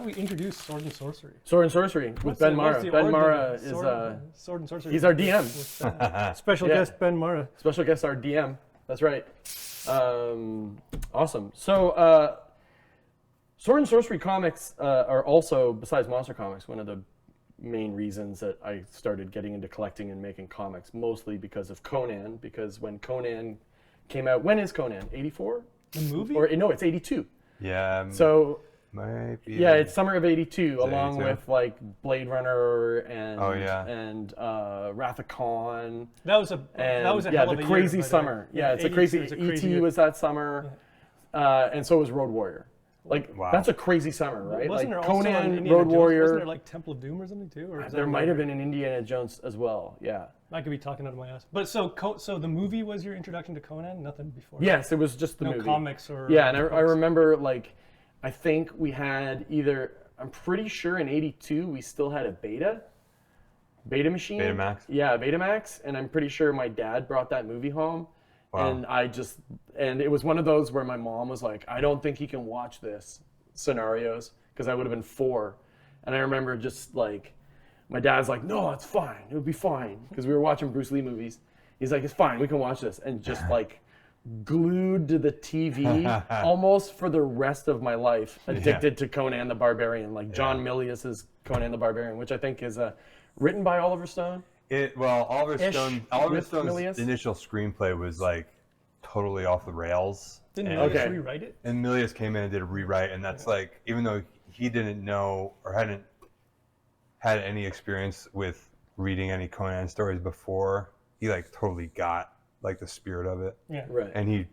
thought we introduced Sword and Sorcery. Sword and Sorcery with Ben Mara. Ben Mara is Sword and Sorcery. he's our DM. Special guest Ben Mara. Special guest our DM. That's right. Awesome. So Sword and Sorcery comics are also, besides Monster Comics, one of the main reasons that I started getting into collecting and making comics, mostly because of Conan. Because when Conan came out, when is Conan? 84? The movie? Or no, it's 82. Yeah. So Might be. yeah, it's summer of '82, along 82. with like Blade Runner and Oh, Wrath of Khan. That was a hell of a the crazy year, summer. Yeah, it's a 82 crazy. was a crazy E.T. year. was that summer, and so was Road Warrior. Like Wow. that's a crazy summer, right? Wasn't like there also an Conan, Indiana Road Jones? Warrior. Wasn't there like Temple of Doom or something too? Or is There that might have been an Indiana Jones as well. Yeah. I could be talking out of my ass. But so the movie was your introduction to Conan? Nothing before? Yes, it was just the No movie. comics or... Yeah, and I books? remember like, I think we had either. I'm pretty sure in '82 we still had a beta machine. Betamax? Yeah, Betamax, and I'm pretty sure my dad brought that movie home. Wow. And it was one of those where my mom was like, I don't think he can watch this scenarios, because I would have been 4. And I remember just like, my dad's like, no, it's fine. It'll be fine. Because we were watching Bruce Lee movies. He's like, it's fine. We can watch this. And just like glued to the TV almost for the rest of my life, addicted to Conan the Barbarian, like John Milius's Conan the Barbarian, which I think is written by Oliver Stone. Oliver with Stone's Milius? initial screenplay was like totally off the rails. Didn't and, Milius rewrite it? And Milius came in and did a rewrite, and that's like, even though he didn't know or hadn't had any experience with reading any Conan stories before, he like totally got like the spirit of it. Yeah. Right. And he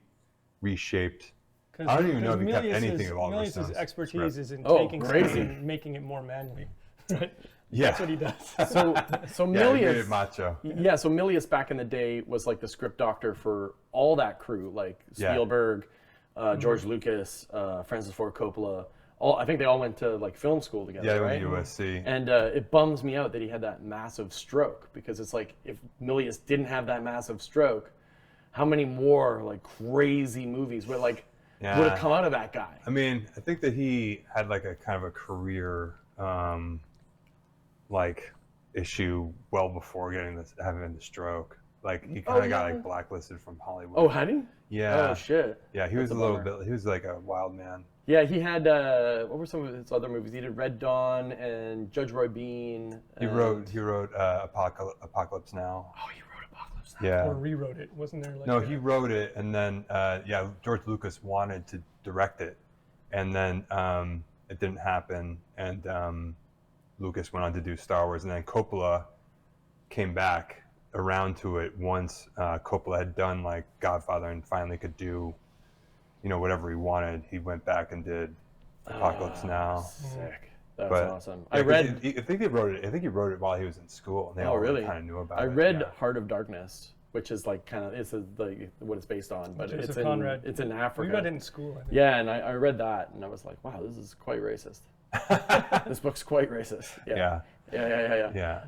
reshaped. I don't even know if he kept anything of Oliver Milius's Stone's expertise is in Oh, taking crazy. something and making it more manly. Right? Yeah. That's what he does. So Yeah, he made Milius, it macho. yeah, so Milius back in the day was like the script doctor for all that crew, like Yeah. Spielberg, George Lucas, Francis Ford Coppola. I think they all went to like film school together, Yeah, he right? went to USC. And it bums me out that he had that massive stroke, because it's like, if Milius didn't have that massive stroke, how many more like crazy movies would have come out of that guy? I mean, I think that he had like a kind of a career like issue well before having the stroke. Like he kind of got like blacklisted from Hollywood. Oh, had he? Yeah. Oh shit. Yeah, he was a little bit. He was like a wild man. Yeah, he had what were some of his other movies? He did Red Dawn and Judge Roy Bean. He wrote Apocalypse Now. Oh, he wrote Apocalypse Now. Yeah. Or rewrote it. Wasn't there like No, he wrote it, and then George Lucas wanted to direct it, and then it didn't happen, and Lucas went on to do Star Wars, and then Coppola came back around to it once Coppola had done like Godfather and finally could do, whatever he wanted. He went back and did Apocalypse Now. Sick. That's But, awesome. Yeah, I read. I think he wrote it while he was in school, and they all really? kind of knew about it. I read yeah. Heart of Darkness, which is like kind of like what it's based on, but Joseph it's Conrad. it's in Africa. We read it in school, I think. Yeah, and I read that, and I was like, wow, this is quite racist. This book's quite racist. Yeah. Yeah.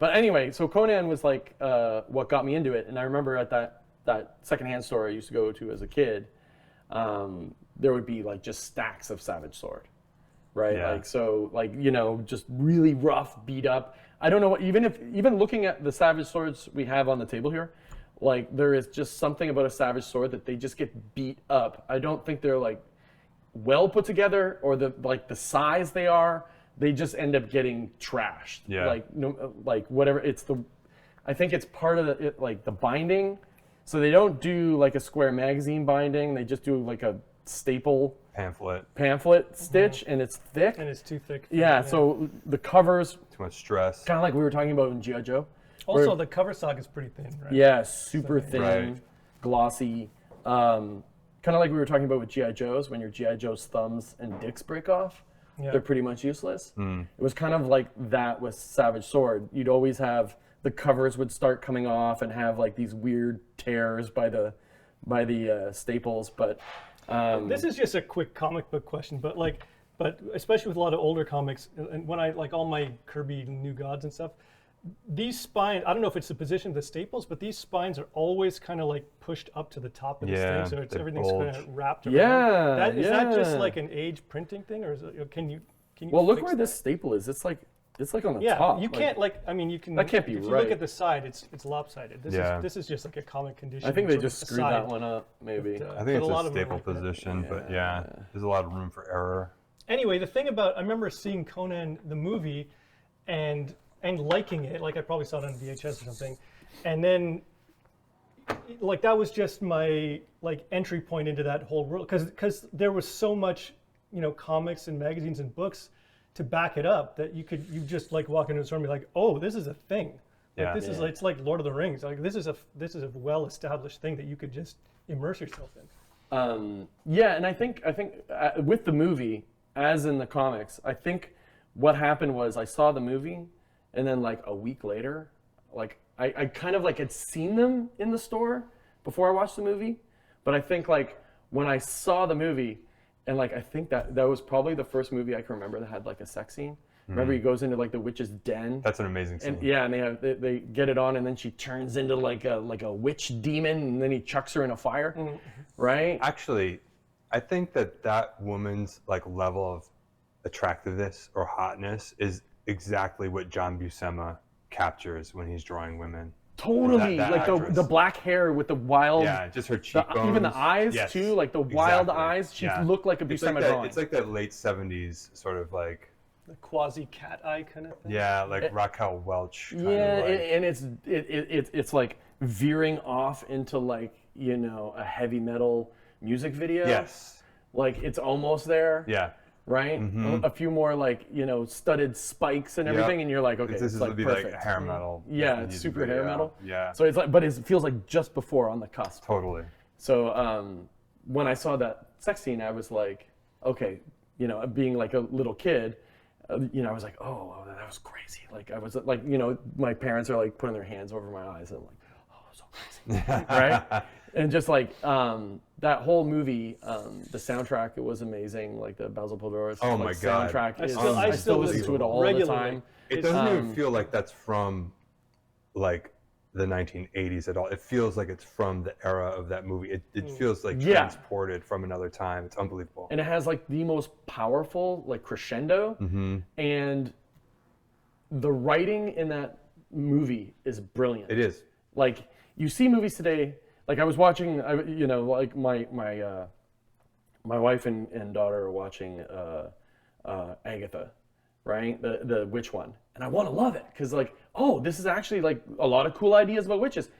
But anyway, so Conan was like what got me into it, and I remember at that secondhand store I used to go to as a kid, there would be like just stacks of Savage Sword, right? Yeah. Like so, like just really rough, beat up. I don't know what, even looking at the Savage Swords we have on the table here, like there is just something about a Savage Sword that they just get beat up. I don't think they're like well put together, or the size they are. They just end up getting trashed. Yeah. Like whatever. I think it's part of the binding. So they don't do like a square magazine binding. They just do like a staple pamphlet stitch, and it's thick. And it's too thick. Yeah. So the covers, Too much stress. kind of like we were talking about in G.I. Joe. Also, where- the cover stock is pretty thin, right? Yeah, super So- thin, Right. glossy. Kind of like we were talking about with G.I. Joes, when your G.I. Joe's thumbs and dicks break off. Yeah. They're pretty much useless. It was kind of like that with Savage Sword. You'd always have the covers would start coming off and have like these weird tears by the staples. But This is just a quick comic book question, but especially with a lot of older comics, and when I like all my Kirby New Gods and stuff, these spines, I don't know if it's the position of the staples, but these spines are always kind of like pushed up to the top of the Yeah, thing, so they everything's bulge. kind of wrapped around. Yeah, Is that just yeah. like an age printing thing, or is it, can you? Can you Well, look fix where this staple is. It's like on the Yeah, top. you can't I mean, you can. That can't be if you right. look at the side, it's lopsided. This is just like a comic condition. I think they sort of just screwed aside. that one up, maybe. But, I think it's a lot a of them are staple like that. position, but yeah, there's a lot of room for error. Anyway, the thing about I remember seeing Conan the movie, and liking it. Like I probably saw it on VHS or something, and then like that was just my like entry point into that whole world because there was so much comics and magazines and books to back it up that you just like walk into a store and be like, oh, this is a thing. Like, Yeah. this is it's like Lord of the Rings. Like this is a well-established thing that you could just immerse yourself in. Yeah, and I think with the movie, as in the comics, I think what happened was I saw the movie, and then like a week later, like I kind of like had seen them in the store before I watched the movie, but I think like when I saw the movie, and like I think that was probably the first movie I can remember that had like a sex scene. Remember he goes into like the witch's den. That's an amazing scene. And yeah, and they get it on, and then she turns into like a witch demon, and then he chucks her in a fire, right? Actually, I think that woman's like level of attractiveness or hotness is exactly what John Buscema captures when he's drawing women. Totally, That like actress. the black hair with the wild, Yeah, just her cheekbones. even the eyes Yes, too, like the wild exactly. eyes. She Yeah. looked like a It's Buscema like that, drawing. it's like that late 70s sort of like, The quasi cat eye kind of thing. yeah, like Raquel Welch. Kind yeah, of like, and it's like veering off into like a heavy metal music video. yes. Like it's almost there. Yeah. Right? A few more like, studded spikes and everything, and you're like, okay, This it's is like would be perfect. like hair metal. Yeah, it's music super hair video. metal. Yeah. So it's like, but it feels like just before on the cusp. Totally. So when I saw that sex scene, I was like, okay, being like a little kid, I was like, oh, that was crazy. Like I was like, my parents are like putting their hands over my eyes, and I'm like, oh, so crazy, right? And just like that whole movie, the soundtrack, it was amazing. Like the Basil Poledouris Oh my God. soundtrack. I I still listen to it all the regularly. time. It doesn't even feel like that's from like the 1980s at all. It feels like it's from the era of that movie. It feels like Yeah. transported from another time. It's unbelievable. And it has like the most powerful like crescendo, and the writing in that movie is brilliant. It is. Like you see movies today, like I was watching, like my wife and daughter are watching Agatha, right? The witch one, and I want to love it because like, oh, this is actually like a lot of cool ideas about witches,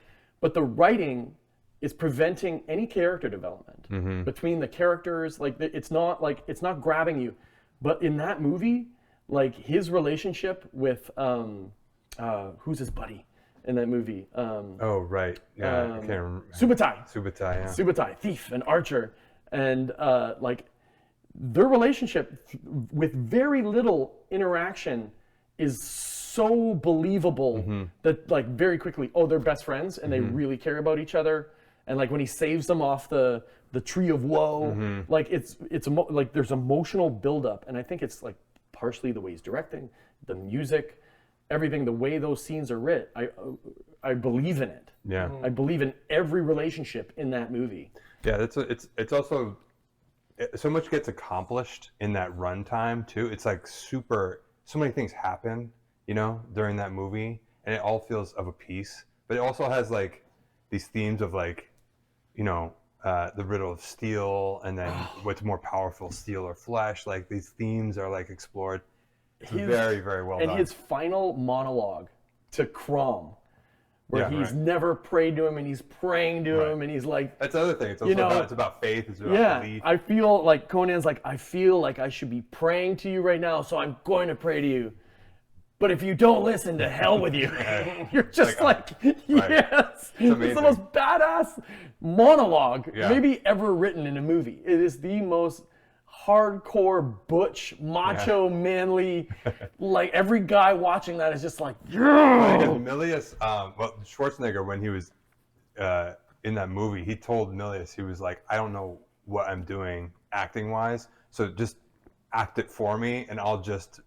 but the writing is preventing any character development between the characters. Like it's not grabbing you, but in that movie, like his relationship with who's his buddy in that movie? Oh, right. Yeah, I can't remember. Subutai. Subutai, yeah. Subutai, thief and archer, and like their relationship with very little interaction is so believable that like very quickly, oh, they're best friends and they really care about each other. And like when he saves them off the tree of woe, like like there's emotional buildup, and I think it's like partially the way he's directing, the music, everything, the way those scenes are writ. I believe in it. Yeah. I believe in every relationship in that movie. Yeah, it's also so much gets accomplished in that runtime too. It's like so many things happen, during that movie, and it all feels of a piece. But it also has like these themes of like, the riddle of steel, and then what's more powerful, steel or flesh. Like these themes are like explored. It's very, very well done. And his final monologue to Crom, where Yeah, he's right. never prayed to him and he's praying to Right. him and he's like, That's the other thing. It's also it's about faith. It's about belief. I feel like Conan's like, I feel like I should be praying to you right now, so I'm going to pray to you. But if you don't listen, to hell with you. You're just like yes. It's amazing. the most badass monologue Yeah. maybe ever written in a movie. It is the most hardcore, butch, macho, manly, like every guy watching that is just like, yeah. Because Milius, Schwarzenegger, when he was in that movie, he told Milius, he was like, I don't know what I'm doing acting-wise, so just act it for me, and I'll just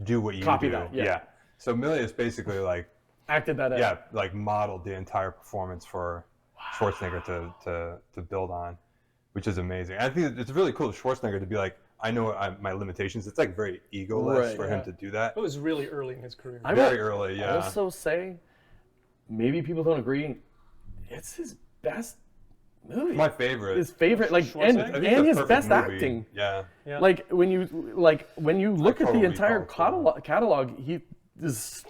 do what you Copy do. that, yeah. So Milius basically like, Acted that out. like modeled the entire performance for Schwarzenegger to build on, which is amazing. I think it's really cool of Schwarzenegger to be like, I know my limitations. It's like very egoless Right, for him to do that. It was really early in his career. Very early, yeah. Also say, maybe people don't agree, it's his best movie. My favorite. His favorite, like, and Schwarzenegger? I think the his perfect best movie. acting. Yeah. Yeah. Like when you look at the Total entire Recall, catalog, he is.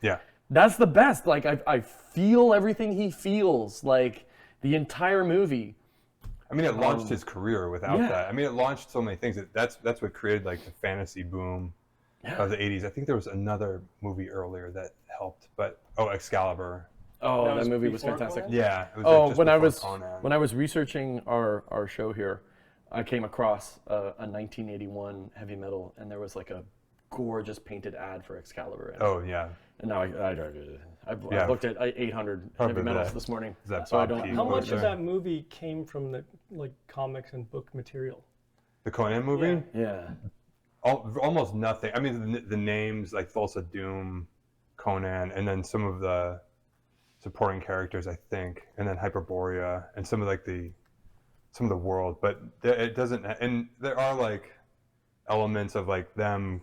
Yeah. That's the best. Like I feel everything he feels. Like the entire movie. I mean, it launched his career without yeah. that. I mean, it launched so many things. That's what created like the fantasy boom of the 80s. I think there was another movie earlier that helped, but Excalibur. Oh, That that was movie was before fantastic. Conan? Yeah. It was Oh, like just when I before was Conan. researching our show here, I came across a 1981 heavy metal, and there was like a gorgeous painted ad for Excalibur. In it. Oh yeah. And now I've looked at 800 Probably heavy metals that- this morning. is that So I Bob don't. Peak How or much of there? that movie came from the like comics and book material? The Conan movie? Yeah. Yeah. Almost nothing. I mean, the names like Thulsa Doom, Conan, and then some of the supporting characters, I think, and then Hyperborea, and some of the world. But it doesn't. And there are like elements of like them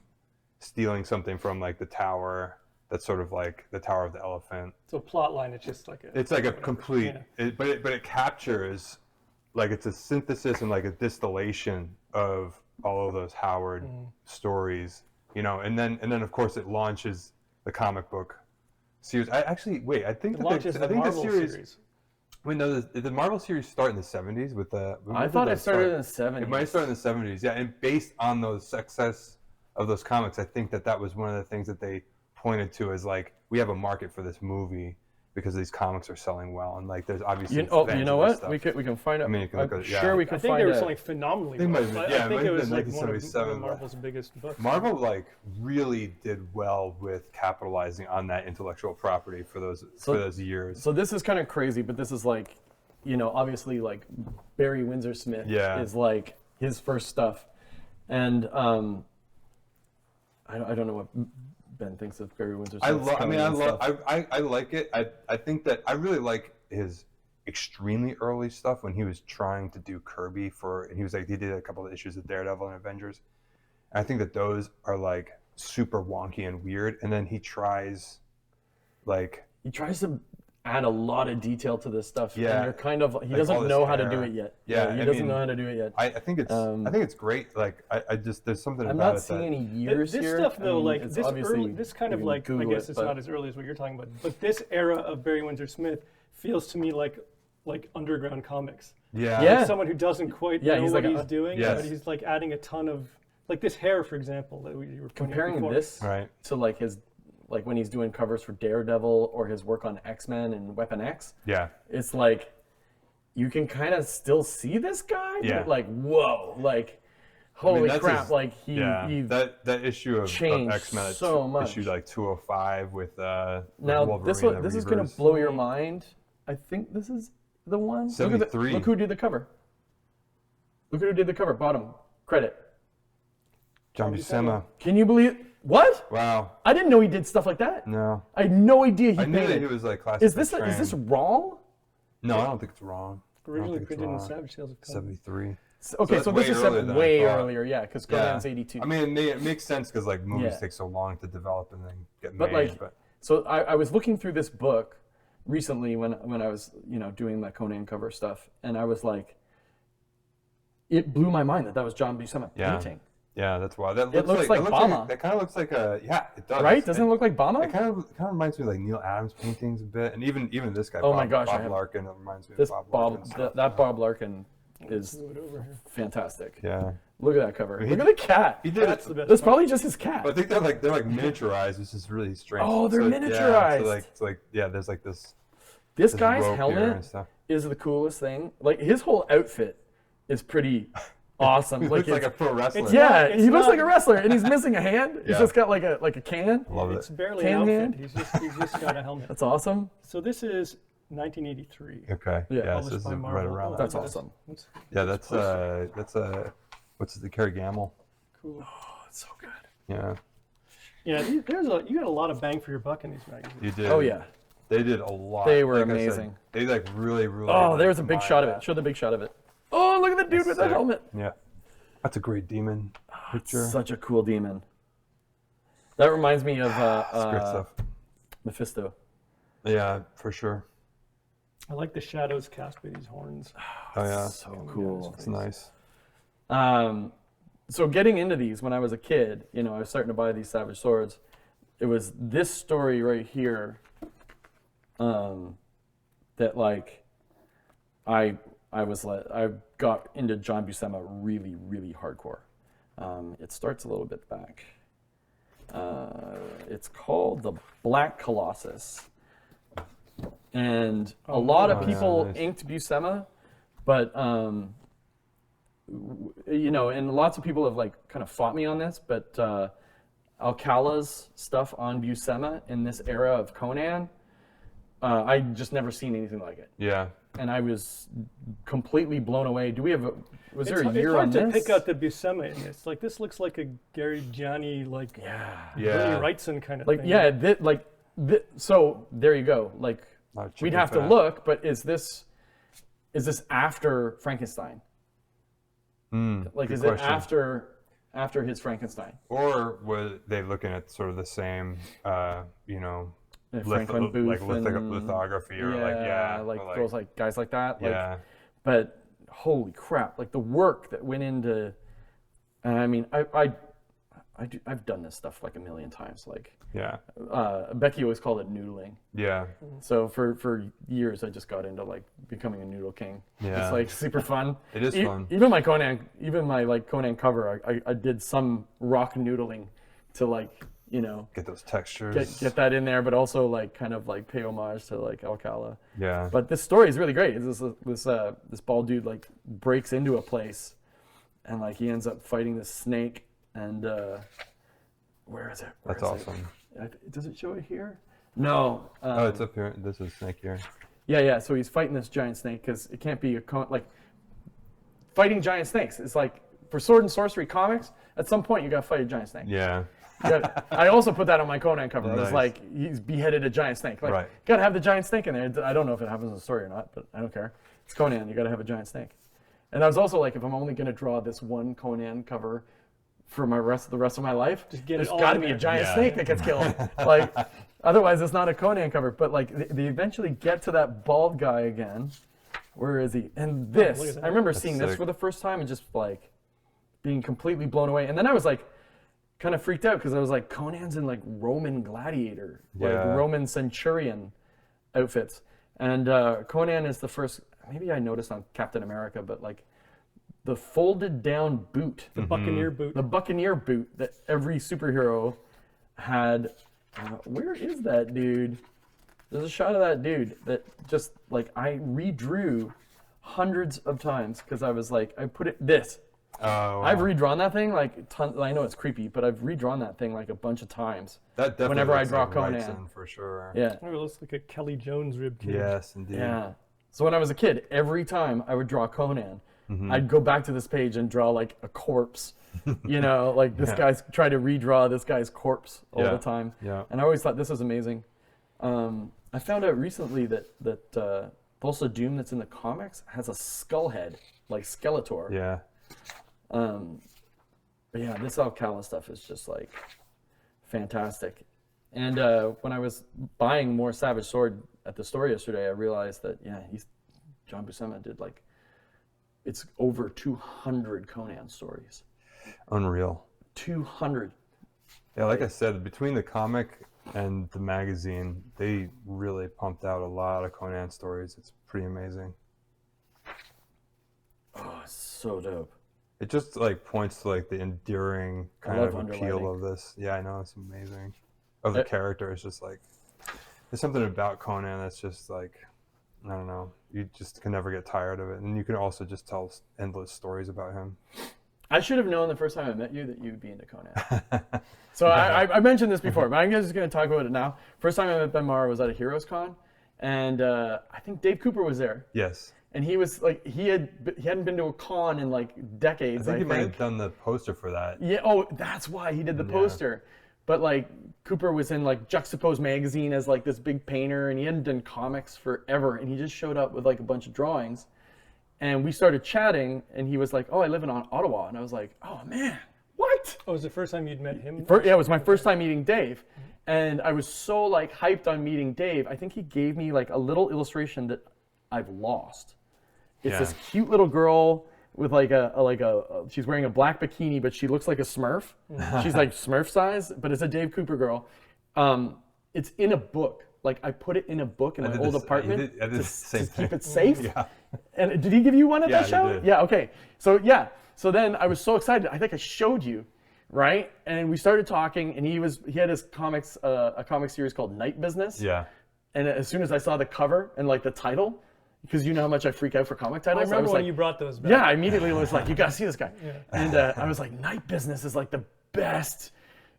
stealing something from like the tower. That's sort of like the Tower of the Elephant. So plot line, it's just like a. It's like a whatever. complete, Yeah. but it captures, like it's a synthesis and like a distillation of all of those Howard stories, you know, and then of course it launches the comic book series. I think It launches I the think Marvel the series. series. Wait, no, did the Marvel series start in the 70s with the? I thought it started in the 70s. It might have started in the 70s, yeah. And based on those success of those comics, I think that was one of the things that they pointed to as like, we have a market for this movie because these comics are selling well, and like there's obviously You fans know of this what? stuff. We can find out. I mean, you can look I'm at it, yeah. sure we can I think find they were out. selling phenomenally They well. might have been- yeah, I think it it might was have like been one of 1977, Marvel's biggest books. Marvel like really did well with capitalizing on that intellectual property for those years. So this is kind of crazy, but this is like, you know, obviously like Barry Windsor-Smith Yeah. is like his first stuff, and I don't know what Ben thinks of Barry Windsor-Smith. I like it. I think that I really like his extremely early stuff when he was trying to do Kirby and he did a couple of issues of Daredevil and Avengers. And I think that those are like super wonky and weird. And then he tries to add a lot of detail to this stuff. Yeah. And you're kind of, he Like all doesn't this know how to do hair. it yet. Yeah, he I doesn't mean, know how to do it yet. I think it's great. Like I just there's something I'm about not it seeing that any years This here. stuff I though, mean, like it's this obviously- early, this kind of you can like, I Google guess it, it's but- not as early as what you're talking about, but this era of Barry Windsor-Smith feels to me like underground comics. yeah. Yeah. Like someone who doesn't quite know he's what like he's doing, yes. but he's like adding a ton of, like this hair, for example, that you were pointing out comparing before. this Right. to like his, like when he's doing covers for Daredevil or his work on X-Men and Weapon X, Yeah. it's like you can kind of still see this guy. Yeah. But like, whoa, like holy that's crap, his- like he that issue of changed X-Men, so much. issue like 205 with now Wolverine, this the is gonna Reavers. blow your mind. I think this is the one. 73. Look who did the cover. Look who did the cover. Bottom credit. John Buscema. Can you believe what? Wow. I didn't know he did stuff like that. No. I had no idea he I knew painted. that he was like classically Is this trained. wrong? No, I don't think it's wrong. I don't Originally think it's printed in wrong. Savage Sword of Conan. 73. Okay, that's so this way is earlier than I way thought. earlier, yeah, because Conan's 82. I mean, it makes sense because like movies Yeah. take so long to develop and then get But made. like, so I was looking through this book recently when I was doing that Conan cover stuff, and I was like, it blew my mind that was John Buscema painting. yeah, that's wild. That looks like Bama. that kind of looks like a it does. Right? Doesn't it look like Bama? It kind of reminds me of like Neil Adams paintings a bit, and even this guy. Oh my gosh, I Bob have- Larkin. It reminds me This of Bob Bob, Larkin. stuff. that Bob Larkin is Move it over here. fantastic. Yeah, Look at that cover. He Look at did- the cat. he did That's it. the best That's part. probably just his cat. But I think they're like miniaturized, which is really strange. Oh, they're Yeah, miniaturized. so like there's like this This guy's rope here helmet and stuff. is the coolest thing. Like his whole outfit is pretty awesome. He looks like a it's- pro wrestler. it's- yeah, It's he looks not- like a wrestler, and he's missing a hand. He's Yeah. just got like a can. Love It's it. barely Can an hand? outfit. He's just got a helmet. That's awesome. So this is 1983. Okay. Yeah. Yeah. So Published this is by right Marvel. around. Oh, That's that. awesome. Yeah. That's what's the Kerry Gamble? Cool. Oh, it's so good. Yeah. Yeah, you got a lot of bang for your buck in these magazines. You did. Oh yeah. They did a lot. They were Like I said, amazing. they like really. Oh, there's a big combined shot of that. it. Show the big shot of it. Oh, look at the dude with the sick. helmet. Yeah. That's a great demon picture. Such a cool demon. That reminds me of It's great stuff. Mephisto. Yeah, for sure. I like the shadows cast by these horns. Oh yeah, So cool. it's nice. So getting into these when I was a kid, I was starting to buy these Savage Swords. It was this story right here that like I got into John Buscema really, really hardcore. It starts a little bit back. It's called the Black Colossus. And a lot of people nice. inked Buscema, but and lots of people have like kind of fought me on this, but Alcala's stuff on Buscema in this era of Conan, I just never seen anything like it. Yeah. And I was completely blown away. Was there a year it's hard on to this? pick out the Buscema in this. Like this looks like a Gary Gianni, like Bernie Wrightson kind of Like thing. so there you go. Like Not we'd chicken have to fat. look, but is this after Frankenstein? Like good is question. it after his Frankenstein? Or were they looking at sort of the same, Franklin Booth lithography or those like guys like that. Like, yeah. But holy crap! Like the work that went into, and I mean, I've done this stuff like a million times. Like Yeah. Becky always called it noodling. Yeah. So for years, I just got into like becoming a noodle king. Yeah. It's like super fun. It is fun. Even my Conan cover, I did some rock noodling to like, Get those textures. get that in there, but also like kind of like pay homage to like Alcala. Yeah. But this story is really great. It's this bald dude like breaks into a place, and like he ends up fighting this snake. And where is it? That's awesome. Does it show it here? No. Oh, it's up here. This is snake here. Yeah. So he's fighting this giant snake because it can't be like fighting giant snakes. It's like for sword and sorcery comics. At some point, you got to fight a giant snake. Yeah. I also put that on my Conan cover. I was Nice. like, he's beheaded a giant snake. Like, Right. got to have the giant snake in there. I don't know if it happens in the story or not, but I don't care. It's Conan. You got to have a giant snake. And I was also like, if I'm only going to draw this one Conan cover for the rest of my life, there's got to be a giant snake that gets killed. Like, otherwise it's not a Conan cover. But like, they eventually get to that bald guy again. Where is he? And look at this, that. I remember That's seeing this sick. for the first time and just like being completely blown away. And then I was like, kind of freaked out because I was like, Conan's in like Roman gladiator, like Yeah. Roman centurion outfits. And Conan is the first, maybe I noticed on Captain America, but like the folded down boot, The Buccaneer boot. the Buccaneer boot that every superhero had. Where is that dude? There's a shot of that dude that just like I redrew hundreds of times because I was like, I put it this. Oh, wow. I've redrawn that thing like tons. I know it's creepy, but I've redrawn that thing like a bunch of times. That definitely whenever I looks draw like Conan. Wrightson for sure. Yeah, Oh, it looks like a Kelly Jones rib cage. Yes, indeed. yeah. So when I was a kid, every time I would draw Conan, Mm-hmm. I'd go back to this page and draw like a corpse. Like this guy's try to redraw this guy's corpse all Yeah, the time. yeah. And I always thought this was amazing. I found out recently that Pulse of Doom that's in the comics has a skull head, like Skeletor. Yeah. But yeah, this Alcala stuff is just like fantastic. And when I was buying more Savage Sword at the store yesterday, I realized that John Buscema did like it's over 200 Conan stories. Unreal. 200. Yeah, like I said, between the comic and the magazine, they really pumped out a lot of Conan stories. It's pretty amazing. Oh, it's so dope. It just like points to like the enduring kind love of appeal underlining. of this. Yeah, I know, it's amazing. Of the character, it's just like there's something about Conan that's just like I don't know. You just can never get tired of it, and you can also just tell endless stories about him. I should have known the first time I met you that you'd be into Conan. So I mentioned this before, but I'm just going to talk about it now. First time I met Ben Mara was at a Heroes Con, and I think Dave Cooper was there. Yes. And he was like, he hadn't been to a con in like decades. I think he might have done the poster for that. Yeah. Oh, that's why he did the poster. But like Cooper was in like Juxtaposed magazine as like this big painter, and he hadn't done comics forever. And he just showed up with like a bunch of drawings, And we started chatting, and he was like, "Oh, I live in Ottawa," and I was like, "Oh man, what?" Oh, was it the first time you'd met him? Yeah, it was my first time meeting Dave, and I was so like hyped on meeting Dave. I think he gave me like a little illustration that I've lost. It's this cute little girl with like she's wearing a black bikini, but she looks like a Smurf. She's like Smurf size, but it's a Dave Cooper girl. It's in a book. Like I put it in a book in my old apartment to keep it safe. Yeah. And did he give you one at that show? He did. Yeah. Okay. So then I was so excited. I think I showed you, right? And we started talking, and he had his comics, a comic series called Night Business. Yeah. And as soon as I saw the cover and like the title, because you know how much I freak out for comic titles. I remember was when like, you brought those back. Yeah, I immediately was like, you gotta see this guy. Yeah. And I was like, Night Business is like the best.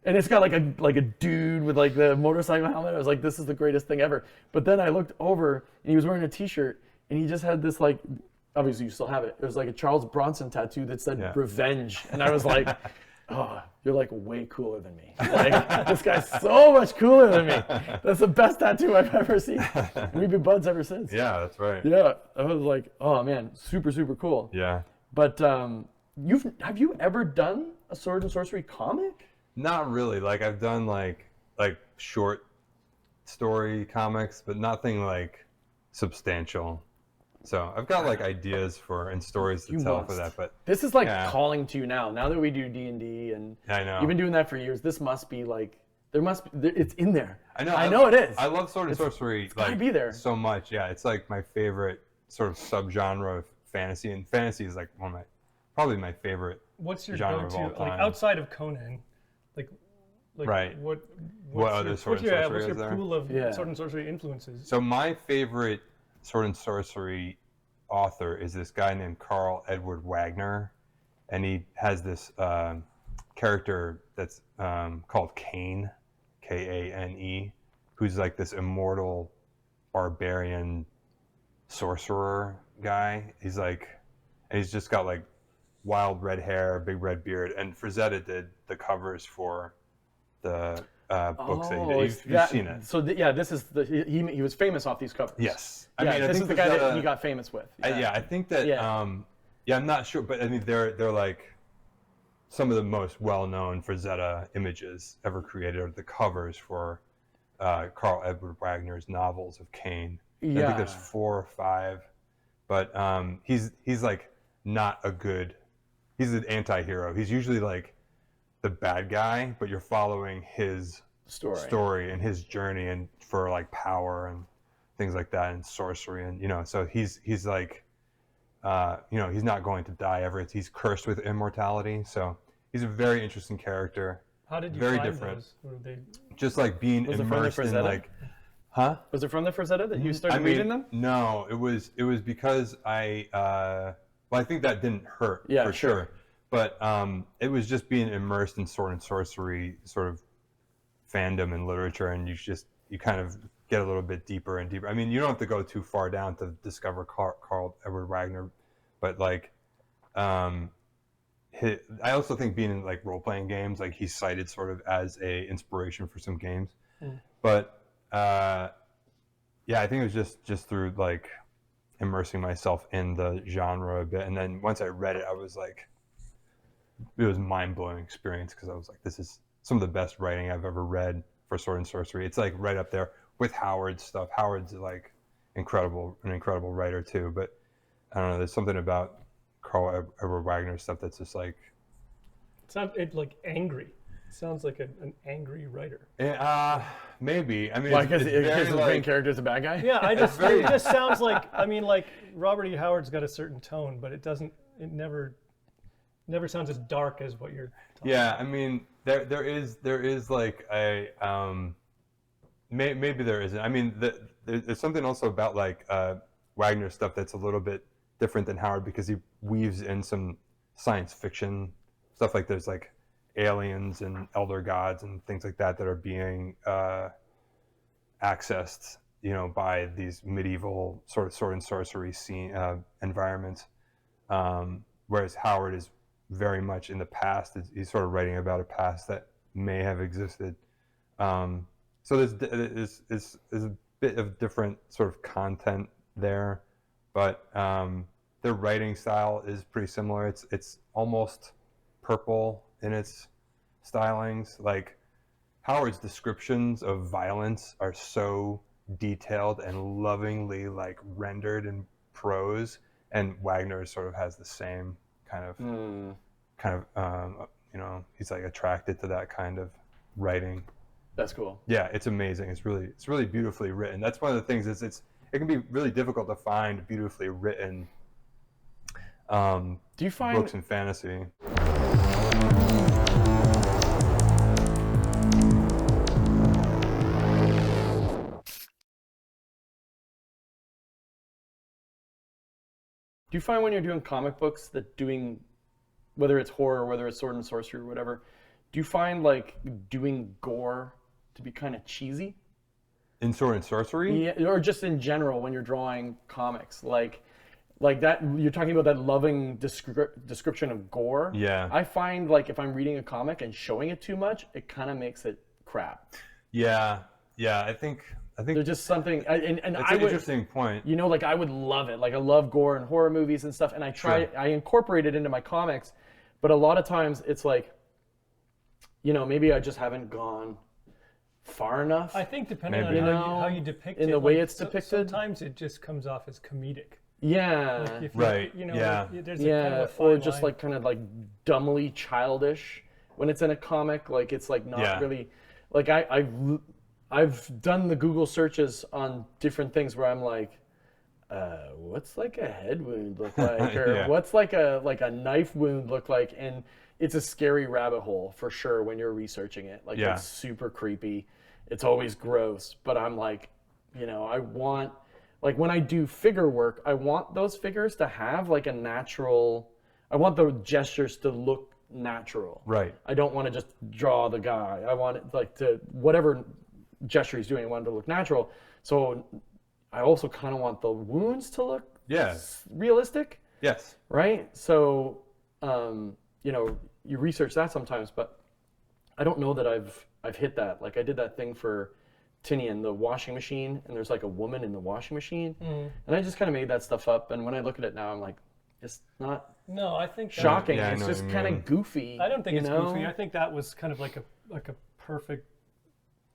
And it's got like a dude with like the motorcycle helmet. I was like, this is the greatest thing ever. But then I looked over, and he was wearing a t-shirt, and he just had this like, obviously you still have it. It was like a Charles Bronson tattoo that said revenge. And I was like, oh, you're like way cooler than me. Like, this guy's so much cooler than me. That's the best tattoo I've ever seen. We've been buds ever since. Yeah, that's right. Yeah, I was like, oh man, super, super cool. Yeah. But have you ever done a sword and sorcery comic? Not really. Like I've done like short story comics, but nothing like substantial. So I've got like ideas and stories to tell for that, but this is like calling to you now. Now that we do D&D and I know you've been doing that for years, this must be like it's in there. I know. I know it is. I love sword and sorcery. It's gotta be there so much. Yeah, it's like my favorite sort of subgenre of fantasy, and fantasy is like probably my favorite. What's your genre go-to, of all time. like outside of Conan? Like right. What other sword and sorcery what's is your there? pool of sword and sorcery influences? So my favorite sword and sorcery author is this guy named Karl Edward Wagner, and he has this character that's called Kane, Kane, who's like this immortal barbarian sorcerer guy. He's just got like wild red hair, big red beard, and Frazetta did the covers for the books that he did. You've seen it. So this is he was famous off these covers. Yes. I mean, this is the guy that he got famous with. Yeah, I think that. I'm not sure, but I mean, they're like some of the most well-known Frazetta images ever created are the covers for Karl Edward Wagner's novels of Kane. Yeah. I think there's 4 or 5, but he's like not a good. He's an anti-hero. He's usually like the bad guy, but you're following his story and his journey and for like power and things like that and sorcery and so he's like he's not going to die ever. He's cursed with immortality, so he's a very interesting character. How did you very find different those? Were they... Just like being immersed in like Was it from the Frazetta that you started reading them? No, it was because I think that didn't hurt for sure. But it was just being immersed in sword and sorcery sort of fandom and literature, and you kind of get a little bit deeper and deeper. I mean, you don't have to go too far down to discover Karl Edward Wagner, but like, I also think being in like role-playing games, like he's cited sort of as a inspiration for some games. But I think it was just through like immersing myself in the genre a bit, and then once I read it, I was like, it was a mind-blowing experience because I was like, this is some of the best writing I've ever read for sword and sorcery. It's like right up there with Howard's stuff. Howard's like an incredible writer too, but I don't know, there's something about Karl Edward Wagner's stuff that's just like, it's like angry. It sounds like an angry writer. Maybe. I mean, because the main character's a bad guy. Yeah, it just sounds like, I mean, like Robert E. Howard's got a certain tone, but it never sounds as dark as what you're talking about. I mean, there is like a maybe there isn't. I mean, there's something also about like Wagner stuff that's a little bit different than Howard because he weaves in some science fiction stuff, like there's like aliens and elder gods and things like that are being accessed, by these medieval sort of sword and sorcery environments. Whereas Howard is very much in the past. He's sort of writing about a past that may have existed. So there's a bit of different sort of content there, but their writing style is pretty similar. It's almost purple in its stylings. Like Howard's descriptions of violence are so detailed and lovingly like rendered in prose, and Wagner sort of has the same kind of you know, he's like attracted to that kind of writing. That's cool. Yeah, it's amazing. It's really beautifully written. That's one of the things is it can be really difficult to find beautifully written Do you find books in fantasy. Do you find when you're doing comic books that doing, whether it's horror, whether it's sword and sorcery or whatever, do you find like doing gore to be kind of cheesy? In Sword and Sorcery? Yeah, or just in general when you're drawing comics, like that you're talking about that loving description of gore. Yeah. I find like if I'm reading a comic and showing it too much, it kind of makes it crap. Yeah. I think There's just something, and that's I an would, interesting point. you know, like I would love it. Like I love gore and horror movies and stuff, and I incorporate it into my comics, but a lot of times it's like, you know, maybe I just haven't gone far enough. I think depending Maybe. on how you depict it, in the way like, it's depicted. sometimes it just comes off as comedic. Yeah. Like if you- Right, You know, yeah. there's a kind of a fine or just line. like kind of like dumbly childish when it's in a comic. Like it's like not Yeah. really. Like I've done the Google searches on different things where I'm like, what's like a head wound look like, or Yeah. what's like a knife wound look like, and it's a scary rabbit hole for sure when you're researching it. Like Yeah. it's super creepy. It's always gross, but I'm like, you know, I want, like when I do figure work, I want those figures to have like a natural, I want the gestures to look natural. Right. I don't want to just draw the guy. I want it like to, whatever gesture he's doing, I want it to look natural. So I also kind of want the wounds to look Yeah. realistic, Yes. right? So, you know, you research that sometimes, but I don't know that I've hit that. Like I did that thing for Tinian, the washing machine, and there's like a woman in the washing machine, and I just kind of made that stuff up. And when I look at it now, I'm like, it's not No, I think that- shocking. Yeah, I it's know just what you kind mean. of goofy. I don't think you it's know? goofy. I think that was kind of like a perfect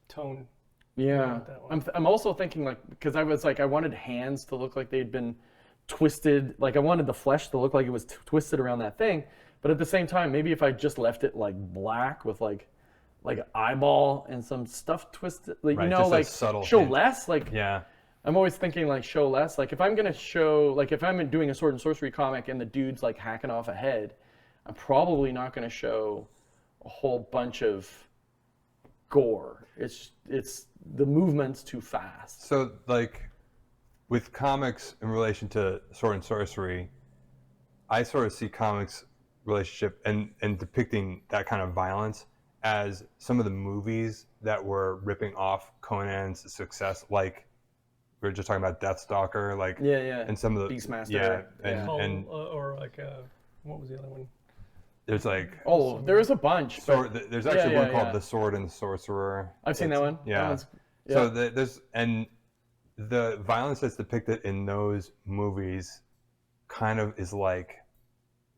tone. Yeah, that one. I'm also thinking like, because I was like, I wanted hands to look like they'd been twisted, like I wanted the flesh to look like it was twisted around that thing, but at the same time, maybe if I just left it like black with like an eyeball and some stuff twisted, like Right, you know, just a like subtle show hint. less. Like Yeah. I'm always thinking like show less. Like if I'm gonna show, like if I'm doing a sword and sorcery comic and the dude's like hacking off a head, I'm probably not gonna show a whole bunch of gore. It's the movement's too fast. So, like, with comics in relation to Sword and Sorcery, I sort of see comics relationship and depicting that kind of violence as some of the movies that were ripping off Conan's success, like we were just talking about Deathstalker, like Yeah. and some of the Beastmaster. yeah, Yeah. and Or like what was the other one? there's like Oh, there is a bunch. But there's actually yeah, one called yeah. The Sword and the Sorcerer. I've seen that one. That Yeah. one's- So there's and the violence that's depicted in those movies kind of is like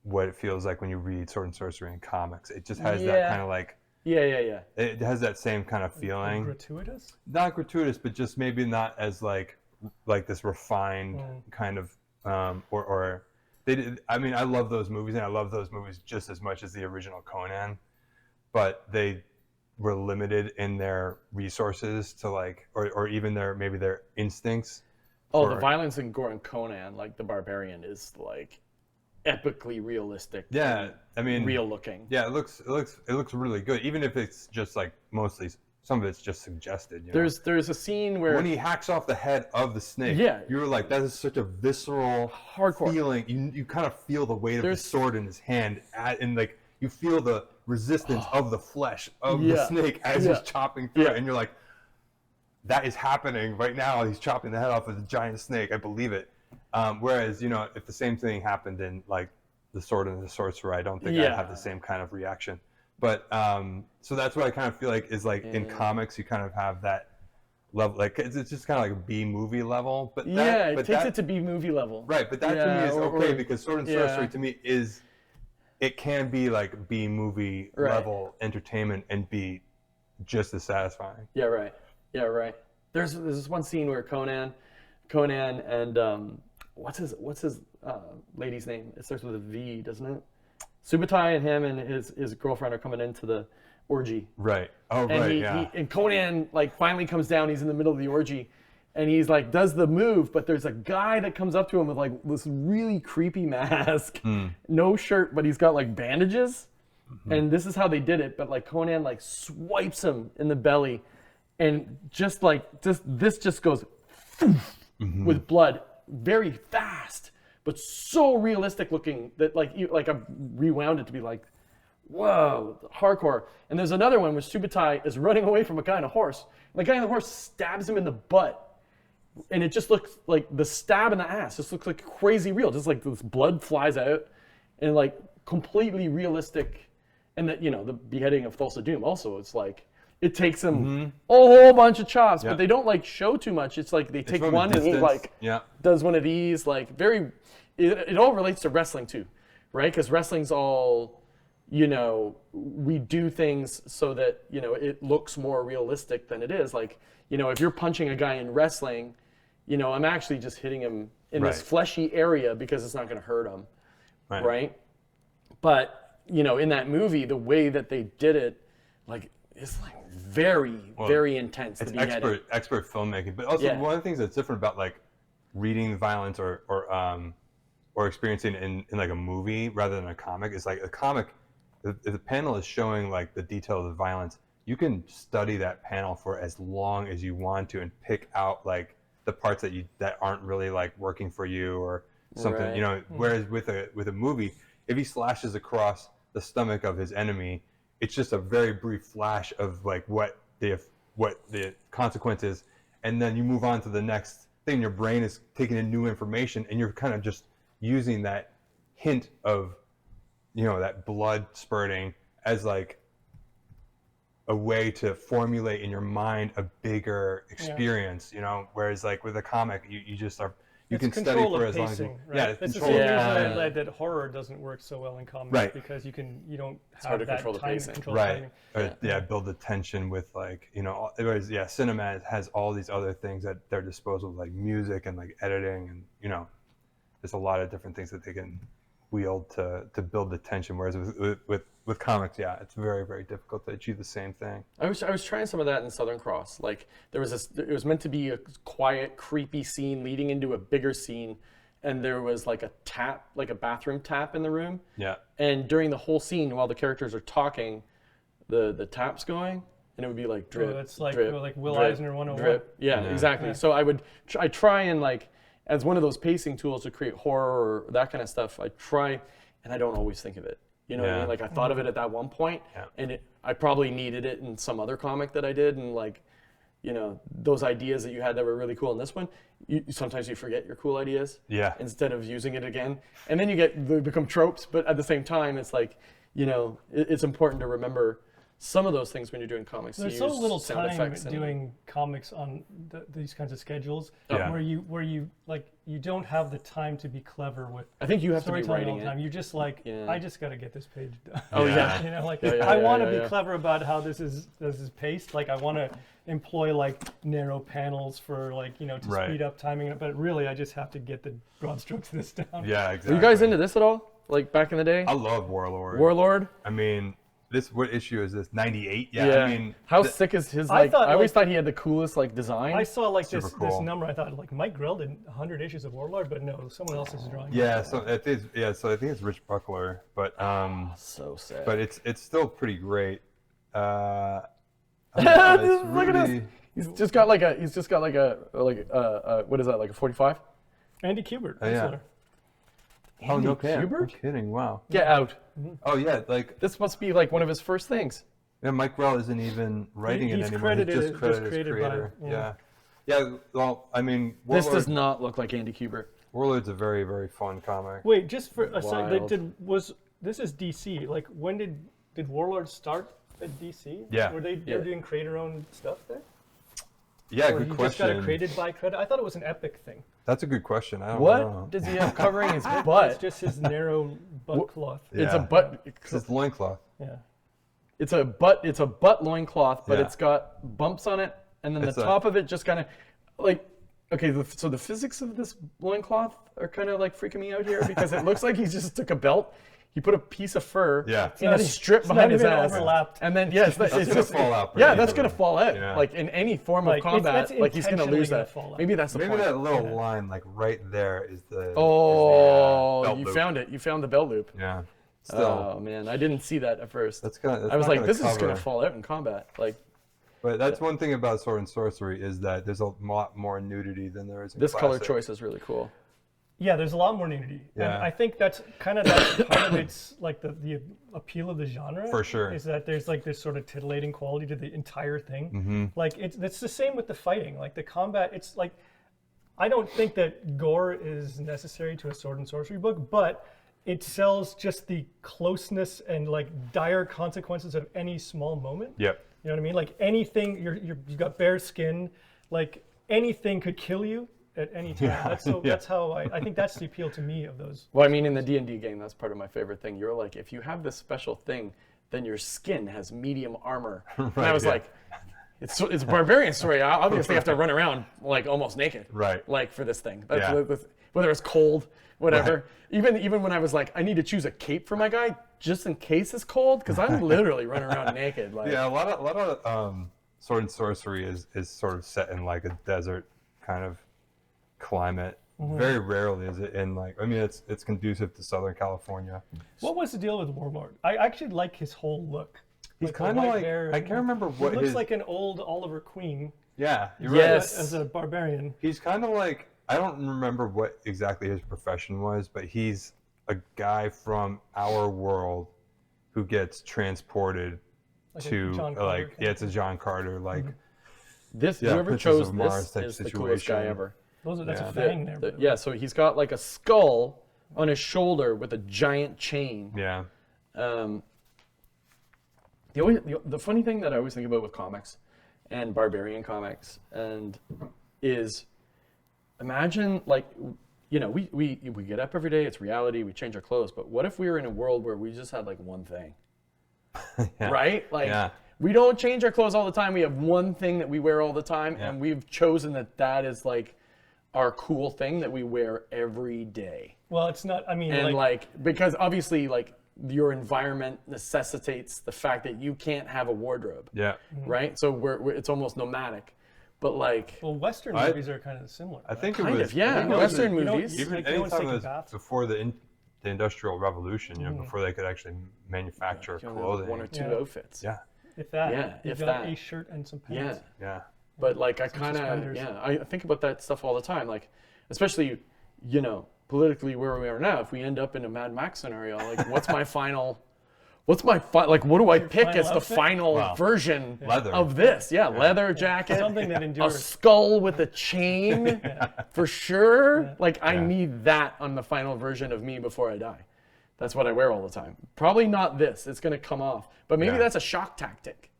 what it feels like when you read Sword and Sorcery in comics. It just has that Yeah. kind of like yeah. it has that same kind of feeling. Gratuitous? Not gratuitous, but just maybe not as like this refined kind of or they did. I mean, I love those movies, and I love those movies just as much as the original Conan, but they were limited in their resources to like, or even maybe their instincts. Oh, the violence in Gore and Conan, like the Barbarian, is like epically realistic. Yeah, and I mean, real looking. Yeah, it looks really good, even if it's just like mostly some of it's just suggested. You know? There's a scene where when he hacks off the head of the snake, Yeah. you were like, that is such a visceral, Hardcore. feeling. You kind of feel the weight of the There's- sword in his hand, and like you feel the resistance of the flesh of the Yeah. snake as Yeah. he's chopping through Yeah. it, and you're like, that is happening right now. He's chopping the head off of the giant snake. I believe it. Whereas, you know, if the same thing happened in like the Sword and the Sorcerer, I don't think I'd Yeah. have the same kind of reaction. But so that's what I kind of feel like is like in comics, you kind of have that level. Like it's just kind of like a B movie level. But it takes it to B movie level. Right, but that to me is okay because Sword and Sorcery yeah. to me is, it can be like B movie level entertainment and be just as satisfying. Yeah, right. Yeah, right. There's this one scene where Conan and what's his lady's name? It starts with a V, doesn't it? Subutai and him and his girlfriend are coming into the orgy. Right. Oh, And right. and Conan like finally comes down. He's in the middle of the orgy, and he's like does the move, but there's a guy that comes up to him with like this really creepy mask, no shirt, but he's got like bandages, and this is how they did it. But like Conan like swipes him in the belly, and just this just goes with blood very fast, but so realistic looking that like I rewound it to be like, whoa, hardcore. And there's another one where Subutai is running away from a guy on a horse. And the guy on the horse stabs him in the butt. And it just looks like the stab in the ass just looks like crazy real. Just like this blood flies out and like completely realistic. And that, the beheading of Thulsa Doom also, it's like, it takes them a whole bunch of chops, but they don't like show too much. It's like they take one and he like does one of these, like very, it all relates to wrestling too, right? Because wrestling's all, we do things so that, it looks more realistic than it is. Like, if you're punching a guy in wrestling, I'm actually just hitting him in this fleshy area because it's not going to hurt him, right? But, in that movie, the way that they did it, like, it's like very intense. It's expert filmmaking, but also one of the things that's different about like reading violence or experiencing it in like a movie rather than a comic is like a comic. If the panel is showing like the detail of the violence, you can study that panel for as long as you want to and pick out like the parts that aren't really like working for you or something. Whereas with a movie, if he slashes across the stomach of his enemy, it's just a very brief flash of like what the consequences, and then you move on to the next thing. Your brain is taking in new information, and you're kind of just using that hint of, that blood spurting as like a way to formulate in your mind a bigger experience. Whereas like with a comic, you just are. You can study for as long as you. Right? Yeah, it's the same reason that horror doesn't work so well in comics, because you don't have that time to control the pacing. Build the tension with like cinema has all these other things at their disposal, like music and like editing, and there's a lot of different things that they can wield to build the tension. Whereas with comics, it's very, very difficult to achieve the same thing. I was trying some of that in Southern Cross. Like it was meant to be a quiet, creepy scene leading into a bigger scene, and there was like a tap, like a bathroom tap in the room. Yeah. And during the whole scene, while the characters are talking, the tap's going, and it would be like drip. That's like drip, like Will drip, Eisner 101. Drip. Yeah, exactly. Yeah. So I try and like, as one of those pacing tools to create horror or that kind of stuff, I try, and I don't always think of it. What I mean? Like I thought of it at that one point, and I probably needed it in some other comic that I did, and like, those ideas that you had that were really cool in this one, sometimes you forget your cool ideas. Yeah. Instead of using it again, and then they become tropes. But at the same time, it's like, it's important to remember some of those things when you're doing comics. There's so little time doing comics on these kinds of schedules where you like you don't have the time to be clever with. I think you have to be writing all the time. You're just like, I just got to get this page done. Oh yeah. I want to be clever about how this is paced. Like I want to employ like narrow panels for like to speed up timing. But really, I just have to get the broad strokes of this down. Yeah, exactly. Were you guys into this at all? Like back in the day? I love Warlord. Warlord. I mean. What issue is this? 98? Yeah. I mean, how sick is his? Like, I always thought he had the coolest like design. I saw like this number. I thought like Mike Grell did 100 issues of Warlord, but no, someone else is drawing. Yeah. So I think it's Rich Buckler, but so sad. But it's still pretty great. Look at this. He's just got like a what is that, like a 45? Andy Kubert. Oh, no kidding. Wow. Get out. Oh, yeah. Like this must be like one of his first things. Yeah, Mike Grell isn't even writing it anymore. He's just credited as creator. Yeah. Well, I mean, Warlord, this does not look like Andy Kubert. Warlord's a very, very fun comic. Wait, just for a second, this is DC? Like, when did Warlord start at DC? Yeah. Were they doing creator-owned stuff there? Yeah, Or good he question. just got it created by credit. I thought it was an epic thing. That's a good question. I don't know. What does he have covering his It's butt? just his narrow butt cloth. It's a Yeah. butt. It's his loincloth. Yeah. It's a butt loincloth, but Yeah. it's got bumps on it, and then It's the top of it just kind of like. Okay, so the physics of this loincloth are kind of like freaking me out here because it looks like he just took a belt, he put a piece of fur Yeah. in a strip It's behind not his even ass, overlapped. and then yes, That's it's gonna just fall out. yeah, pretty that's easily. gonna fall out. Yeah. Like in any form Like, of combat, that's like he's gonna intentionally lose gonna that. fall out. Maybe that's the Maybe point. that little line, like right there, is the. Oh, belt you loop. found it. You found the belt loop. Yeah. Still, Oh man, I didn't see that at first. that's gonna. I was not like, gonna this is cover. gonna fall out in combat. Like But that's one thing about Sword and Sorcery is that there's a lot more nudity than there is in this color Classic. choice is really cool. Yeah, there's a lot more nudity. Yeah. And I think that's kind of that part of its like the appeal of the genre. For sure. Is that there's like this sort of titillating quality to the entire thing. Mm-hmm. Like it's the same with the fighting. Like the combat, it's like I don't think that gore is necessary to a sword and sorcery book, but it sells just the closeness and like dire consequences of any small moment. Yep. You know what I mean? Like anything, you've got bare skin. Like anything could kill you at any time. Yeah, yeah. That's how I think that's the appeal to me of those. Well, I mean, in the D&D game, that's part of my favorite thing. You're like, if you have this special thing, then your skin has medium armor. And I Right, was yeah. like, it's a barbarian story. I obviously have to run around like almost naked. Right. Like for this thing. That's, Yeah. whether it's cold, whatever. Right. Even when I was like, I need to choose a cape for my guy just in case it's cold, because I'm literally running around naked. Like, Yeah, a lot of Sword and Sorcery is sort of set in like a desert kind of climate. Mm-hmm. Very rarely is it in like, I mean, it's conducive to Southern California. What was the deal with Warlord? I actually like his whole look. He's Like the kind of white like, hair. I can't remember He what looks his, like an old Oliver Queen yeah, you're Yes. right. as a barbarian. He's kind of like, I don't remember what exactly his profession was, but he's a guy from our world who gets transported Like a to John Carter like, kind yeah, of it's a John Carter, like, this, Yeah, whoever Princess chose of Mars this type is the coolest guy situation. ever. That's Yeah. a fang there. by the way. Yeah, so he's got like a skull on his shoulder with a giant chain. yeah. The funny thing that I always think about with comics and barbarian comics and is imagine like we get up every day, it's reality, we change our clothes, but what if we were in a world where we just had like one thing? Yeah. Right? Like Yeah. we don't change our clothes all the time. We have one thing that we wear all the time, Yeah. and we've chosen that is like our cool thing that we wear every day. Well, it's not. I mean, And like because obviously like your environment necessitates the fact that you can't have a wardrobe, Yeah. right? So we're it's almost nomadic, but like well, Western I- movies are kind of similar. I think kind it was, of, yeah. I think it was Western You don't- movies. you- even Like, no one's anytime it taking was baths. before the Industrial Revolution, before they could actually manufacture You only have clothing. one or two Yeah. outfits. Yeah, If that, Yeah, you've if got that. a shirt and some Yeah. pants. yeah. But like I kind of suspenders. I think about that stuff all the time, like especially politically where we are now. If we end up in a Mad Max scenario, like what's my like what do I pick final as the outfit? final Wow. version Leather. of this? Yeah, leather jacket, Something that a endures. skull with a chain, for sure. Like I Yeah. need that on the final version of me before I die. That's what I wear all the time. Probably not this. It's gonna come off, but maybe Yeah. that's a shock tactic.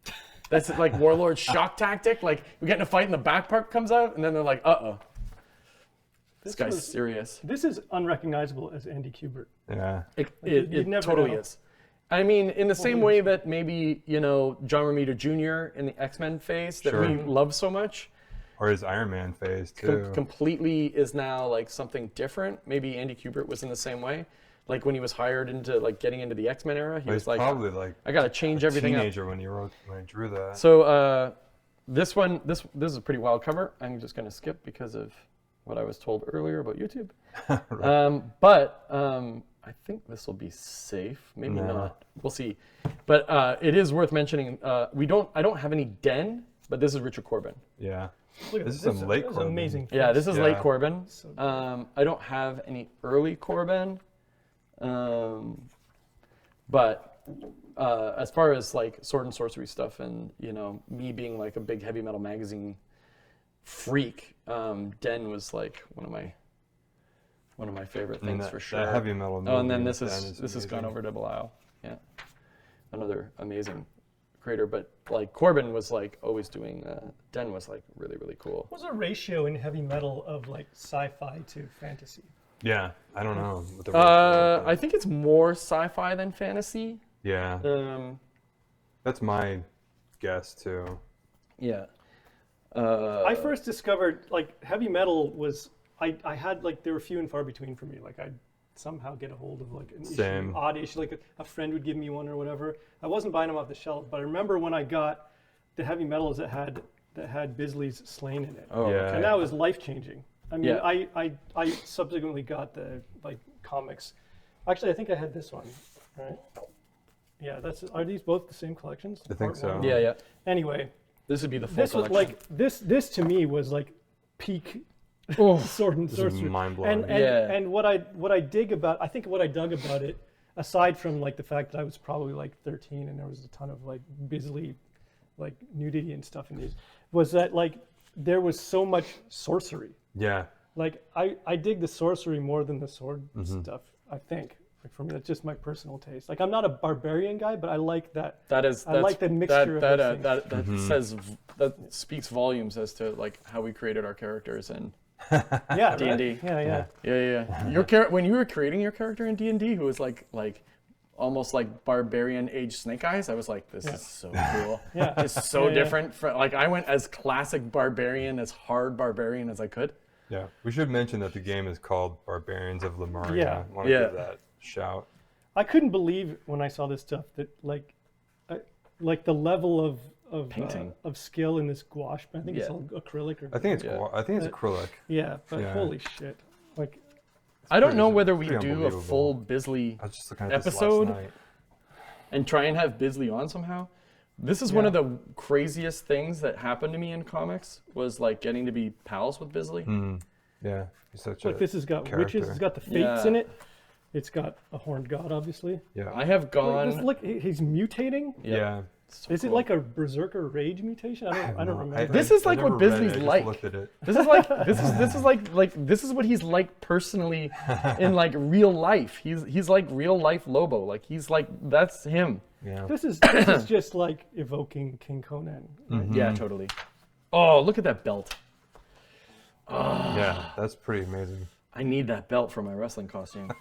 That's like Warlord's shock tactic. Like we get in a fight and the back part comes out, and then they're like, "Uh-oh, this guy's was- serious." This is unrecognizable as Andy Kubert. Yeah. you'd never Totally know. is. I mean, in the same way that maybe John Romita Jr. in the X-Men phase that we Sure. love so much, Or his Iron Man phase too. completely is now like something different. Maybe Andy Kubert was in the same way. Like when he was hired into like getting into the X-Men era, he But was he's like, probably like I got to change a everything up. teenager when he drew that. So this is a pretty wild cover. I'm just going to skip because of what I was told earlier about YouTube. I think this will be safe. Maybe No. not. We'll see. But it is worth mentioning. I don't have any Den, but this is Richard Corbin. Yeah. Look at This is this. some late That was Corbin. amazing. Yeah, this is Yeah. late Corbin. So I don't have any early Corbin. But as far as like sword and sorcery stuff and me being like a big heavy metal magazine freak, Den was like one of my favorite I mean, things that, for sure. that heavy metal movie. Oh, and then with this Dan is gone amazing. over Double Isle. Yeah, another amazing creator, but like Corbin was like always doing. Den was like really really cool. What's the ratio in heavy metal of like sci-fi to fantasy? Yeah, I don't know. What the I think it's more sci-fi than fantasy. yeah, that's my guess too. Yeah. I first discovered like heavy metal was I had like they were few and far between for me. Like I'd somehow get a hold of like an Same. issue, odd issue, like a friend would give me one or whatever. I wasn't buying them off the shelf, but I remember when I got the heavy metals that had Bisley's Slaine in it. Oh, Yeah. And that was life changing. I mean, Yeah. I subsequently got the like comics. Actually, I think I had this one, right? Yeah, are these both the same collections? I think Part so. one? Yeah. Anyway, This would be the full this was collection. like this to me was like peak Oh, sword and This is sorcery. mind-blowing. And what I dig about, I think what I dug about it, aside from like the fact that I was probably like 13 and there was a ton of like Bisley, like nudity and stuff in these, was that like there was so much sorcery. Yeah, Like I dig the sorcery more than the sword stuff. I think. Like for me, that's just my personal taste. Like I'm not a barbarian guy, but I like that. I like the mixture of those things. That speaks volumes as to like how we created our characters and Yeah, D&D. right? Yeah. yeah. Your when you were creating your character in D&D, who was like almost like barbarian age Snake Eyes, I was like, this is so cool. Yeah. It's so Yeah, yeah. different. Like I went as classic barbarian, as hard barbarian as I could. yeah. We should mention that the game is called Barbarians of Lemuria. Yeah. I want to Yeah. give that shout. I couldn't believe when I saw this stuff that like the level of Painting. of skill in this gouache. I think it's Yeah. all acrylic or I think it's Yeah. I think it's acrylic. yeah, but Yeah. holy shit! Like I don't pretty- know whether we pretty do a unbelievable. full Bisley I was just looking at this episode last night. and try and have Bisley on somehow. This is one of the craziest things that happened to me in comics, was like getting to be pals with Bisley. Yeah, he's such look, a this has got character. witches. It's got the fates Yeah. in it. It's got a horned god, obviously. Yeah, I have Like, gone. look, he's mutating. yeah. So Is it cool. like a berserker rage mutation? I don't remember. This is like I what never read it, Bisley's I just like. looked at it. This is like this is what he's like personally in like real life. He's like real life Lobo. Like he's like that's him. Yeah. This is just like evoking King Conan. right? Yeah, totally. Oh, look at that belt. Yeah, that's pretty amazing. I need that belt for my wrestling costume.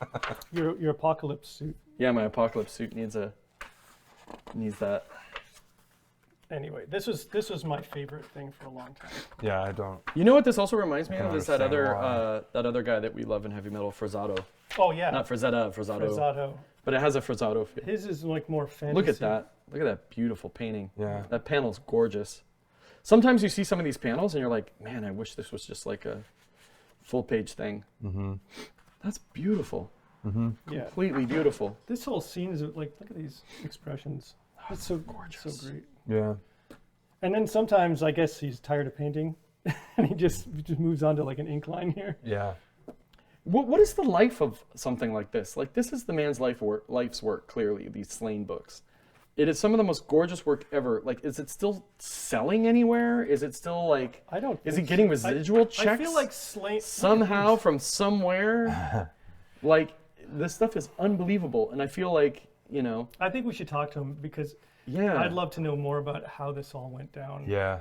Your apocalypse suit. Yeah, my apocalypse suit needs that. Anyway, this was my favorite thing for a long time. Yeah, I don't. You know what this also reminds me I of don't is that understand other guy that we love in heavy metal, Frazado. Oh yeah, Not Frazetta, Frazado. Rosado. But it has a Frazado feel. His is like more fantasy. Look at that. Look at that beautiful painting. Yeah. That panel's gorgeous. Sometimes you see some of these panels and you're like, man, I wish this was just like a full page thing. Mm-hmm. That's beautiful. Yeah. Completely beautiful. This whole scene is like, look at these expressions. It's so gorgeous, so great. Yeah. And then sometimes I guess he's tired of painting, and he just moves on to like an ink line here. Yeah. What is the life of something like this? Like this is the man's life's work, clearly, these Slaine books. It is some of the most gorgeous work ever. Like, is it still selling anywhere? Is it still like, I don't. is think he getting so. residual checks? I feel like Slaine Somehow from somewhere? Like, this stuff is unbelievable. And I feel like, you know, I think we should talk to him because yeah. I'd love to know more about how this all went down. Yeah.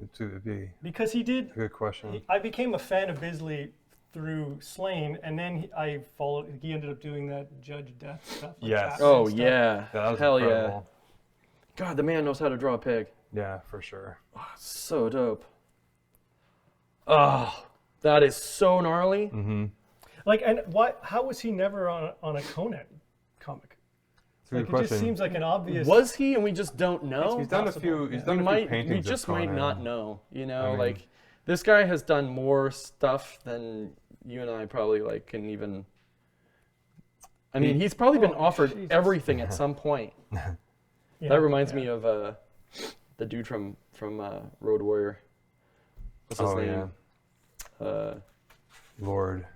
It'd be Because he did. a good question. I became a fan of Bisley through Slaine, and then I followed. He ended up doing that Judge Death stuff. like Yes. Chapman Oh, stuff. yeah. That was Hell incredible. yeah. God, the man knows how to draw a pig. Yeah, for sure. So dope. Oh, that is so gnarly. Mm-hmm. Like, and why? How was he never on a Conan comic? It's a Like, good it just question. seems like an obvious. Was he and we just don't know? He's done a possible, few. yeah. He's done we a few might, paintings. we of just might Conan. not know. You know, I mean- like this guy has done more stuff than you and I probably like can even. I mean, he's probably been Oh, offered Jesus. everything at some point. Yeah, That reminds yeah. me of the dude from Road Warrior. What's his Oh name? yeah. Lord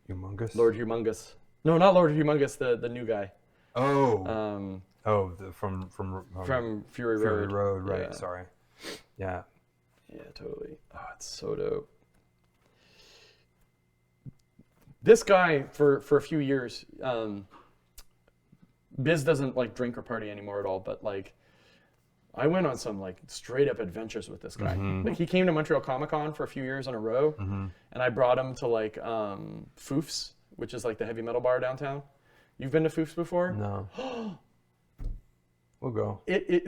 Humongous. Lord Humongous. No, not Lord Humongous. The new guy. Oh. From Fury Fury Road. Road. Right. Yeah. Sorry. Yeah. Yeah, totally. Oh, it's so dope. This guy, for a few years, Biz doesn't like drink or party anymore at all, but like I went on some like straight up adventures with this guy. Like he came to Montreal Comic Con for a few years in a row, and I brought him to like Foof's, which is like the heavy metal bar downtown. You've been to Foof's before? No. We'll go.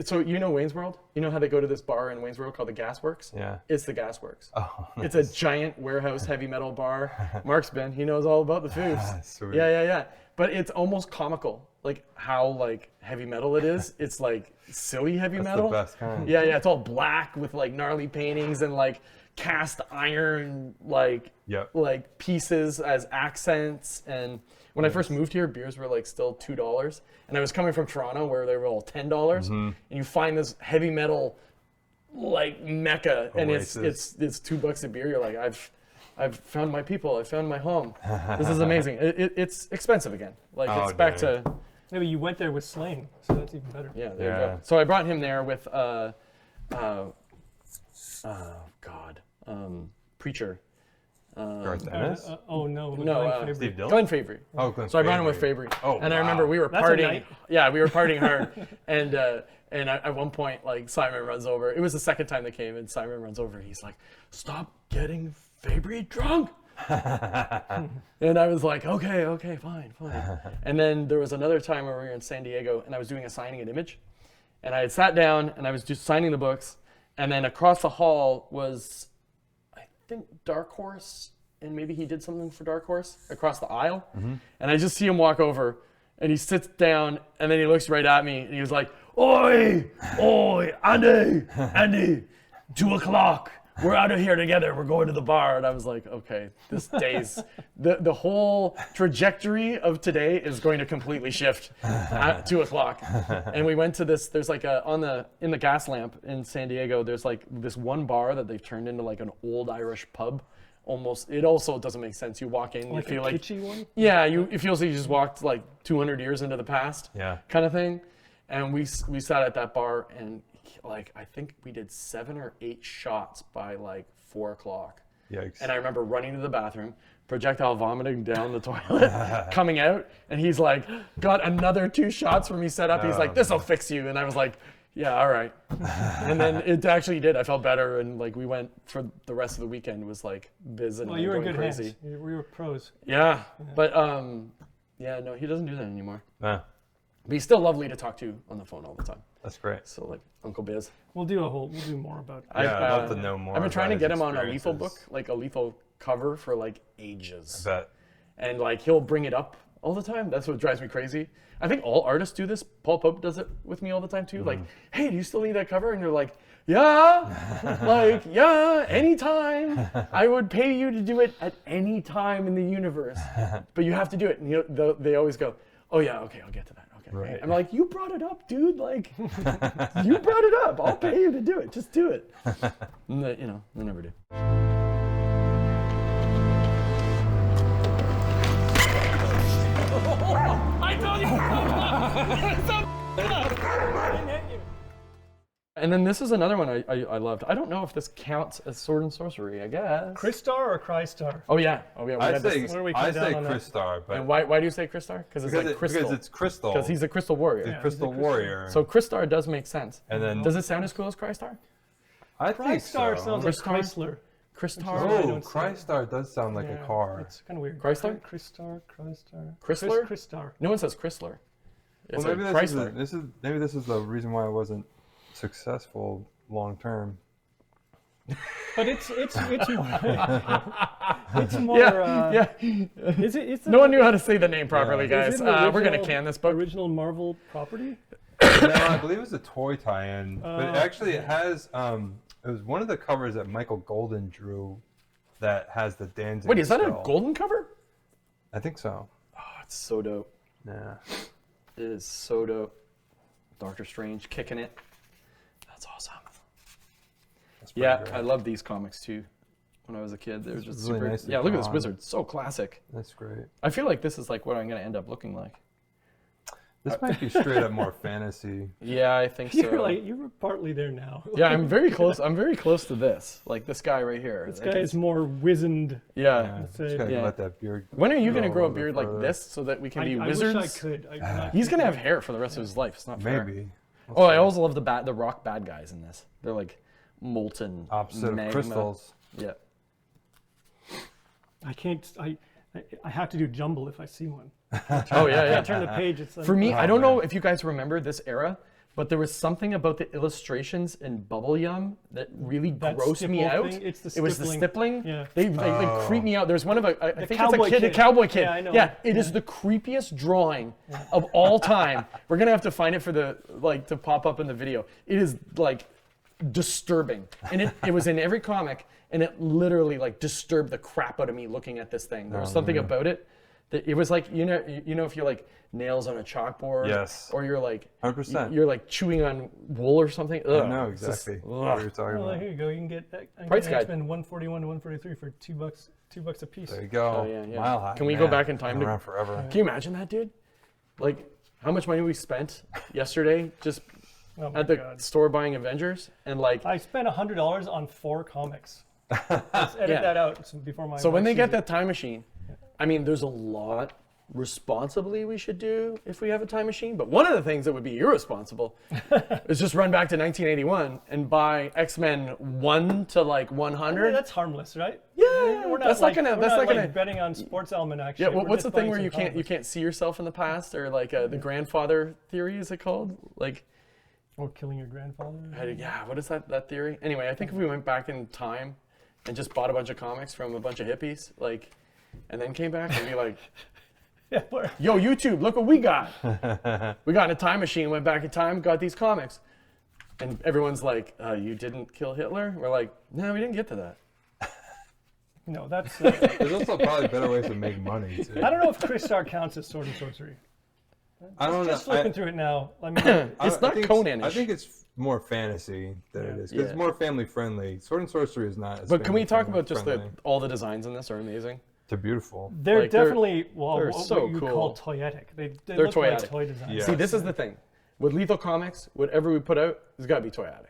So you know Wayne's World? You know how they go to this bar in Wayne's World called the Gasworks? Yeah. It's the Gasworks. Oh, It's a giant warehouse heavy metal bar. Mark's been. He knows all about the Foofs. Sweet. Yeah. But it's almost comical, like how like heavy metal it is. It's like silly heavy That's metal. the best kind. Yeah. It's all black with like gnarly paintings and like cast iron like Yep. like pieces as accents. And when I first moved here, beers were like still $2, and I was coming from Toronto where they were all $10. And you find this heavy metal like mecca, and it's $2 a beer. You're like, I've found my people. I found my home. This is amazing. It's expensive again. Like it's back to. Maybe you went there with Slaine, so that's even better. Yeah, there you go. So I brought him there with Preacher. Garth Ennis? Oh no, No, Steve Dillon? Glenn Fabry. Oh, Glenn So I brought him with Fabry. Fabry. Oh, and I remember we were That's a partying. night. Yeah, we were partying hard. And at one point, like Simon runs over. It was the second time they came, and Simon runs over and he's like, "Stop getting Fabry drunk." And I was like, okay, fine. And then there was another time where we were in San Diego, and I was doing a signing at Image, and I had sat down and I was just signing the books, and then across the hall was, I think, Dark Horse, and maybe he did something for Dark Horse across the aisle, and I just see him walk over, and he sits down, and then he looks right at me, and he was like, "Oi, Andy, 2 o'clock. We're out of here together. We're going to the bar." And I was like, okay, this day's, the whole trajectory of today is going to completely shift at 2 o'clock. And we went to this, there's like in the gas lamp in San Diego, there's like this one bar that they've turned into like an old Irish pub. Almost, it also doesn't make sense. You walk in, Like you feel a like, kitschy one? yeah, it feels like you just walked like 200 years into the past. Yeah. Kind of thing. And we sat at that bar, and like I think we did 7 or 8 shots by like 4 o'clock. Yikes. And I remember running to the bathroom, projectile vomiting down the toilet, coming out, and he's like, got another 2 shots for me set up. He's like, "This'll fix you." And I was like, "Yeah, all right." And then it actually did. I felt better, and like we went for the rest of the weekend was like biz and Well, you were in going good crazy. hands. We were pros. Yeah, but yeah, no, he doesn't do that anymore. Yeah, But he's still lovely to talk to on the phone all the time. that's great. So like Uncle Biz. We'll do more about. Yeah, I'd love to know more. I've been trying to about get his him on a lethal book, experiences. like a lethal cover for like ages. I bet. And like he'll bring it up all the time. That's what drives me crazy. I think all artists do this. Paul Pope does it with me all the time too. Like, "Hey, do you still need that cover?" And they're like, "Yeah, like yeah, anytime. I would pay you to do it at any time in the universe, but you have to do it." And they always go, "Oh yeah, okay, I'll get to that." Okay, Right. I'm like, "You brought it up, dude. Like, you brought it up. I'll pay you to do it. Just do it." And they, they never do. I told you. And then this is another one I loved. I don't know if this counts as sword and sorcery. I guess. Crystar or Crystar? Oh yeah. We I had say, this. Where do we I come down say on that? Crystar, but And why do you say Crystar? Because it's like crystal. because it's crystal. Because he's a crystal warrior. the crystal he's a crystal. warrior. So Crystar does make sense. and then Does it sound as cool as Crystar? I think Crystar so. sounds like Crystar? Chrysler. Crystar. I Oh, don't see it. Crystar does sound like Yeah, a car. It's kind of weird. Chrysler? Crystar. Chrysler? Crystar. No one says Chrysler. It's Well, a maybe Chrysler. this is the reason why I wasn't successful long term. But it's more. It's more. Yeah. Is it? It's No one knew how to say the name properly, Is guys. it an We're gonna original- can this book. Original Marvel property. No, I believe it's a toy tie-in, but Oh, actually it has. It was one of the covers that Michael Golden drew that has the Danzig. Wait, is that a skull. golden cover? I think so. Oh, it's so dope. Yeah. It is so dope. Doctor Strange kicking it. That's awesome. That's pretty Yeah, great. I love these comics too. When I was a kid, they were just really super. nicely Yeah, look at this drawn. wizard. So classic. That's great. I feel like this is like what I'm gonna end up looking like. This might be straight up more fantasy. Yeah, I think so. You were partly there now. Yeah, I'm very close. I'm very close to this. Like this guy right here. This guy is more wizened. Yeah. Yeah, Let's just say- gotta Yeah. let that beard. When are you gonna go grow a little beard like further. this so that we can be I wizards? wish I could. He's gonna have hair for the rest of his life. It's not fair. Maybe. Oh, I also love the rock bad guys in this. They're like molten Opposite magma. of crystals. Yeah. I can't. I have to do jumble if I see one. Oh yeah, I yeah. turn the page. It's like, For me, Oh, I don't know man. if you guys remember this era, but there was something about the illustrations in Bubble Yum that really That grossed me stipple out. thing? It's the It was the stippling. stippling. Yeah. They creep me out. There's one of I think it's a cowboy kid, a kid. cowboy kid. Yeah, I know. Yeah, it is the creepiest drawing of all time. We're gonna have to find it for to pop up in the video. It is like disturbing, and it was in every comic, and it literally like disturbed the crap out of me looking at this thing. There was something about it that it was like you know if you're like nails on a chalkboard, Yes. or you're like 100%. you're like chewing on wool or something. Ugh, I know it's just- exactly ugh. what you're talking Well, about. here you go. You can get Price guide. X-Men 141 to 143 for $2 a piece. There you go. Oh, yeah, yeah. Mile High. Can we go Man, back in time been to- around forever? Can you imagine that, dude? Like how much money we spent yesterday just Oh my at the God. store buying Avengers, and like I spent $100 on 4 comics. Let's edit Yeah. that out before my. so when wife they sees get it. that time machine, I mean, there's a lot responsibly we should do if we have a time machine. But one of the things that would be irresponsible is just run back to 1981 and buy X-Men 1 to like Yeah, 100. that's harmless, right? Yeah, we're not that's like, not gonna. we're That's not not gonna. like betting on sports almanac. Yeah, shit. We're what's the just thing buying where some you comics. can't see yourself in the past, or like the grandfather theory? Is it called? Like, Or killing your grandfather. yeah, what is that theory? Anyway, I think if we went back in time and just bought a bunch of comics from a bunch of hippies, like, and then came back and be like, Yeah, we're- yo, YouTube, look what we got. We got in a time machine, went back in time, got these comics. And everyone's like, you didn't kill Hitler? We're like, no, we didn't get to that. no, that's. There's also probably better ways to make money too. I don't know if Crystar counts as sword and sorcery. I don't know. Just looking through it now. I mean, It's not think Conan-ish. I think it's more fantasy than it is because Yeah. it's more family friendly. Sword and sorcery is not. As But can we talk family about just friendly. all the designs in this are amazing? They're beautiful. they're Like, they're- definitely they're what so you cool. call toyetic. They They're look like toyetic. toy designs. Yeah. See, this is the thing. With Lethal Comics, whatever we put out, it's got to be toyetic.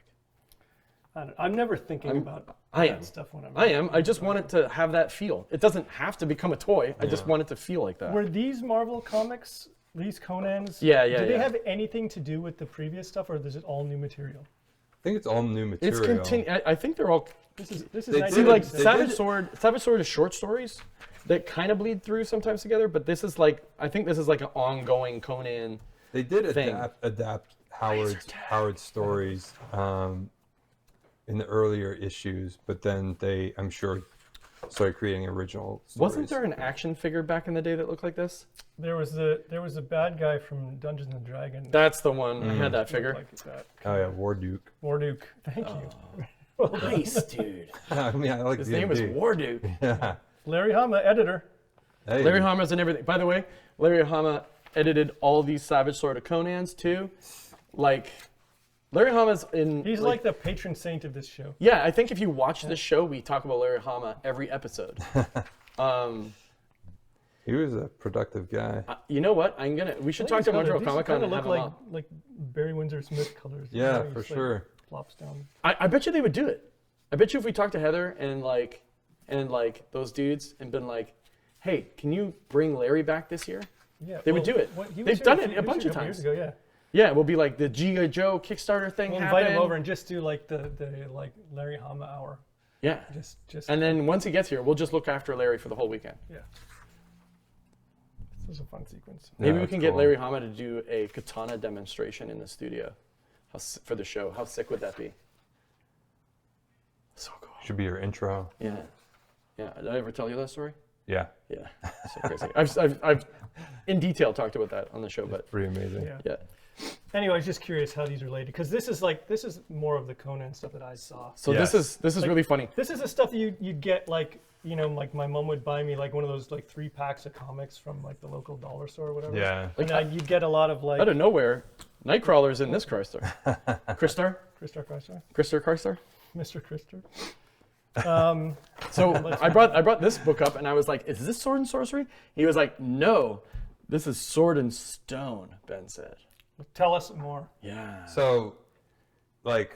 I'm never thinking about I that am. stuff when I'm. I am. I just want it to have that feel. It doesn't have to become a toy. I just want it to feel like that. Were these Marvel comics, these Conans? Yeah. Do they have anything to do with the previous stuff, or is it all new material? I think it's all new It's material. I think they're all. This is They See, 1996. like They Savage did- Sword. Savage Sword is short stories that kind of bleed through sometimes together. But this is like, I think this is like an ongoing Conan. They did thing. adapt Howard's stories in the earlier issues, but then they, I'm sure, started creating original stories. Wasn't there an action figure back in the day that looked like this? There was a bad guy from Dungeons and Dragons. That's the one. I had that looked figure. like that. Oh yeah, Warduke. Warduke. Thank you. Nice, dude. I mean, I like His name is D&D. Warduke. Yeah. Larry Hama, editor. Hey. Larry Hama's and everything. By the way, Larry Hama edited all these Savage Sword of Conans too. Like, Larry Hama's in. He's like the patron saint of this show. Yeah, I think if you watch this show, we talk about Larry Hama every episode. He was a productive guy. You know what? We should talk to Montreal Comic Con and look have him like on. like Barry Windsor-Smith colors. Yeah, He's for like sure. Flops down. I bet you they would do it. I bet you if we talked to Heather and those dudes and been like, hey, can you bring Larry back this year? Yeah, They would do it. he was They've here done few- it a he was bunch here of couple years times. ago, yeah. Yeah, it will be like the G.I. Joe Kickstarter thing We'll happen. invite him over and just do like the like Larry Hama hour. Yeah. Just And then once he gets here, we'll just look after Larry for the whole weekend. yeah. This is a fun sequence. Maybe Yeah, we it's can get cool. Larry Hama to do a katana demonstration in the studio for the show. How sick would that be? So cool. Should be your intro. Yeah. Yeah. Did I ever tell you that story? Yeah, Yeah. So crazy. I've in detail talked about that on the show, but pretty amazing. Yeah. yeah. Anyway, I was just curious how these related because this is more of the Conan stuff that I saw. So Yes. this is really funny. This is the stuff that you'd get like like my mom would buy me like one of those like 3 packs of comics from like the local dollar store or whatever. Yeah. And you'd get a lot of like Out of nowhere, Nightcrawler's in this Crystar. Crystar? Crystar Crystar, Crystar? Mr. Crystar. So I brought this book up and I was like, is this Sword and Sorcery? He was like, no, this is Sword and Stone, Ben said. Tell us more. Yeah. So, like,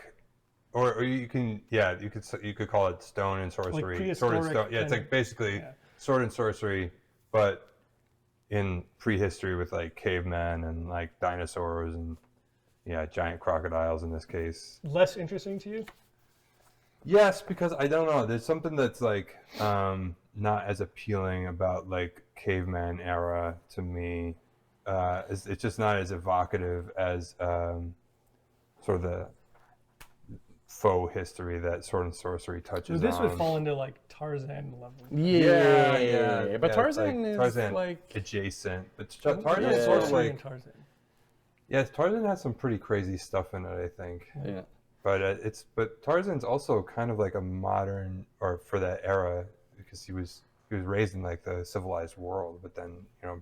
or you can, you could call it stone and sorcery. Sword and prehistoric stone. Yeah, it's kind like of- basically yeah. sword and sorcery, but in prehistory with like cavemen and like dinosaurs and giant crocodiles in this case. Less interesting to you? Yes, because I don't know. There's something that's like not as appealing about like caveman era to me. It's just not as evocative as sort of the faux history that Sword and Sorcery touches This on. would fall into like Tarzan level. Yeah. But yeah, Tarzan it's is Tarzan like adjacent. But Tarzan Yeah, is sort of Sorcery like and Tarzan. Tarzan has some pretty crazy stuff in it, I think. yeah. But Tarzan's also kind of like a modern, or for that era, because he was raised in like the civilized world, but then or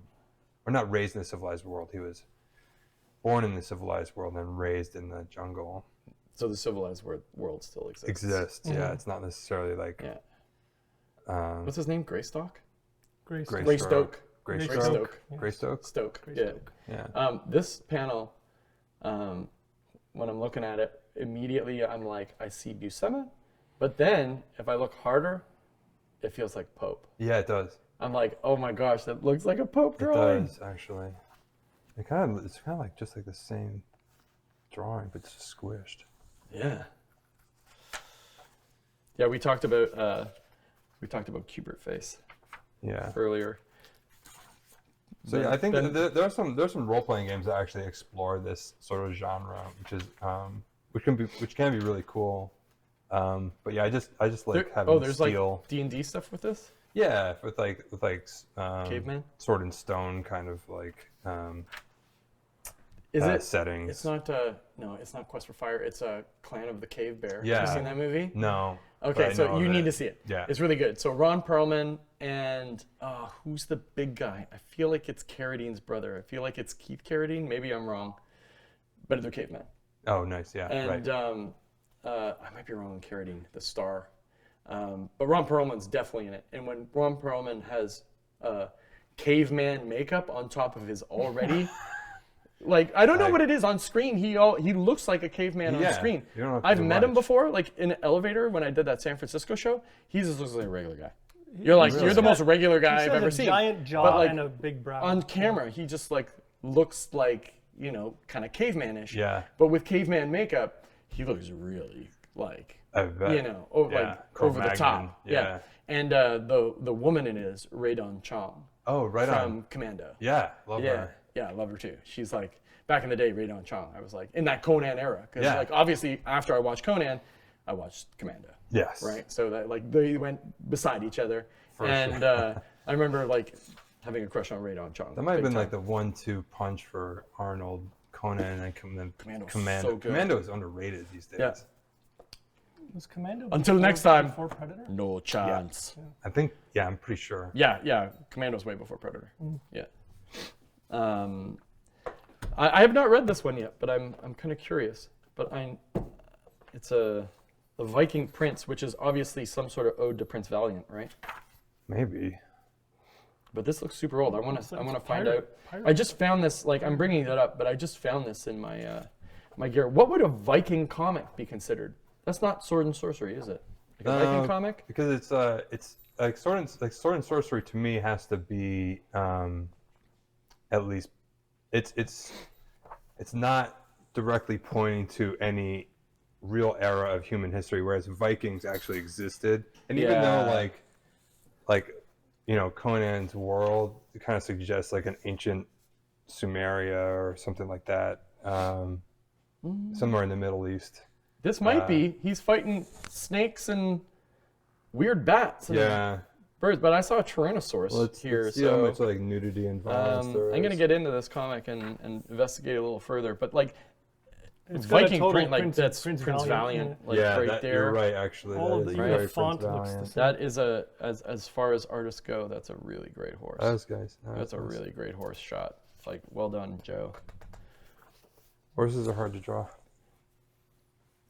not raised in the civilized world. He was born in the civilized world and then raised in the jungle. So the civilized world still exists. Yeah. It's not necessarily like What's his name? Greystock? Greystoke. Greystoke. Greystoke. Stoke. Greystoke. Yeah. This panel, when I'm looking at it, immediately I'm like, I see Buscema, but then if I look harder, it feels like Pope. Yeah, it does. I'm like, oh my gosh, that looks like a Pope drawing. It does actually. It's kind of like just like the same drawing, but it's just squished. Yeah. Yeah, we talked about Kubert face Yeah. earlier. So yeah, I think there's some role playing games that actually explore this sort of genre, which can be really cool. But yeah, I just like having there's steel. like D&D stuff with this? Yeah, with like Caveman? Sword and Stone kind of like Is it settings. It's not it's not Quest for Fire. It's a Clan of the Cave Bear. Yeah. Have you seen that movie? No. Okay, so you need to see it. Yeah. It's really good. So Ron Perlman and who's the big guy? I feel like it's Carradine's brother. I feel like it's Keith Carradine. Maybe I'm wrong. But they're cavemen. Oh, nice. Yeah. And right. I might be wrong on Carradine, the star. But Ron Perlman's definitely in it. And when Ron Perlman has caveman makeup on top of his already... Like, I don't know what it is on screen. He looks like a caveman on screen. You don't have to I've do met him much. before, like in an elevator when I did that San Francisco show. He just looks like a regular guy. You're like, you're the most regular guy I've ever seen. Giant jaw But, like, and a big brow. on camera, he just like looks like, kind of cavemanish. Yeah. But with caveman makeup, he looks really like, I bet. over the Cro-Magnon, top. yeah. And the woman in it is Rae-Dawn Chong Oh, right on. from Commando. Yeah, love her. Yeah, I love her too. She's like, back in the day, Rae-Dawn Chong, I was like, in that Conan era. Because Yeah. like, obviously, after I watched Conan, I watched Commando. Yes. Right? So that like they went beside each other. And I remember like having a crush on Rae-Dawn Chong. That might have big been like time. the 1-2 punch for Arnold, Conan, and then Commando's Commando. so good. Commando is underrated these days. Yeah. Was Commando Until before- next time. Before Predator? No chance. I think, I'm pretty sure. Yeah. Commando's way before Predator. Yeah. I have not read this one yet, but I'm kind of curious. But it's the Viking Prince, which is obviously some sort of ode to Prince Valiant, right? Maybe. But this looks super old. I want to find pirate- out. pirate. I just found this. Like, I'm bringing that up, but I just found this in my my gear. What would a Viking comic be considered? That's not Sword and Sorcery, is it? Like a Viking comic? Because it's like Sword and Sorcery to me has to be at least it's not directly pointing to any real era of human history, whereas Vikings actually existed. And even though like Conan's world kind of suggests like an ancient Sumeria or something like that, somewhere in the Middle East. This might be. He's fighting snakes and weird bats and birds, but I saw a Tyrannosaurus here. Let's see how much like nudity and violence there is. I'm gonna get into this comic and investigate a little further, but like It's got a Viking total print, like Prince- that's Prince Prince Valiant, Valiant, like right there. You're right, actually. All That of is the very font Prince looks the Valiant. same. That is as far as artists go, that's a really great horse. Those guys. That's a really great horse shot. Like, well done, Joe. Horses are hard to draw.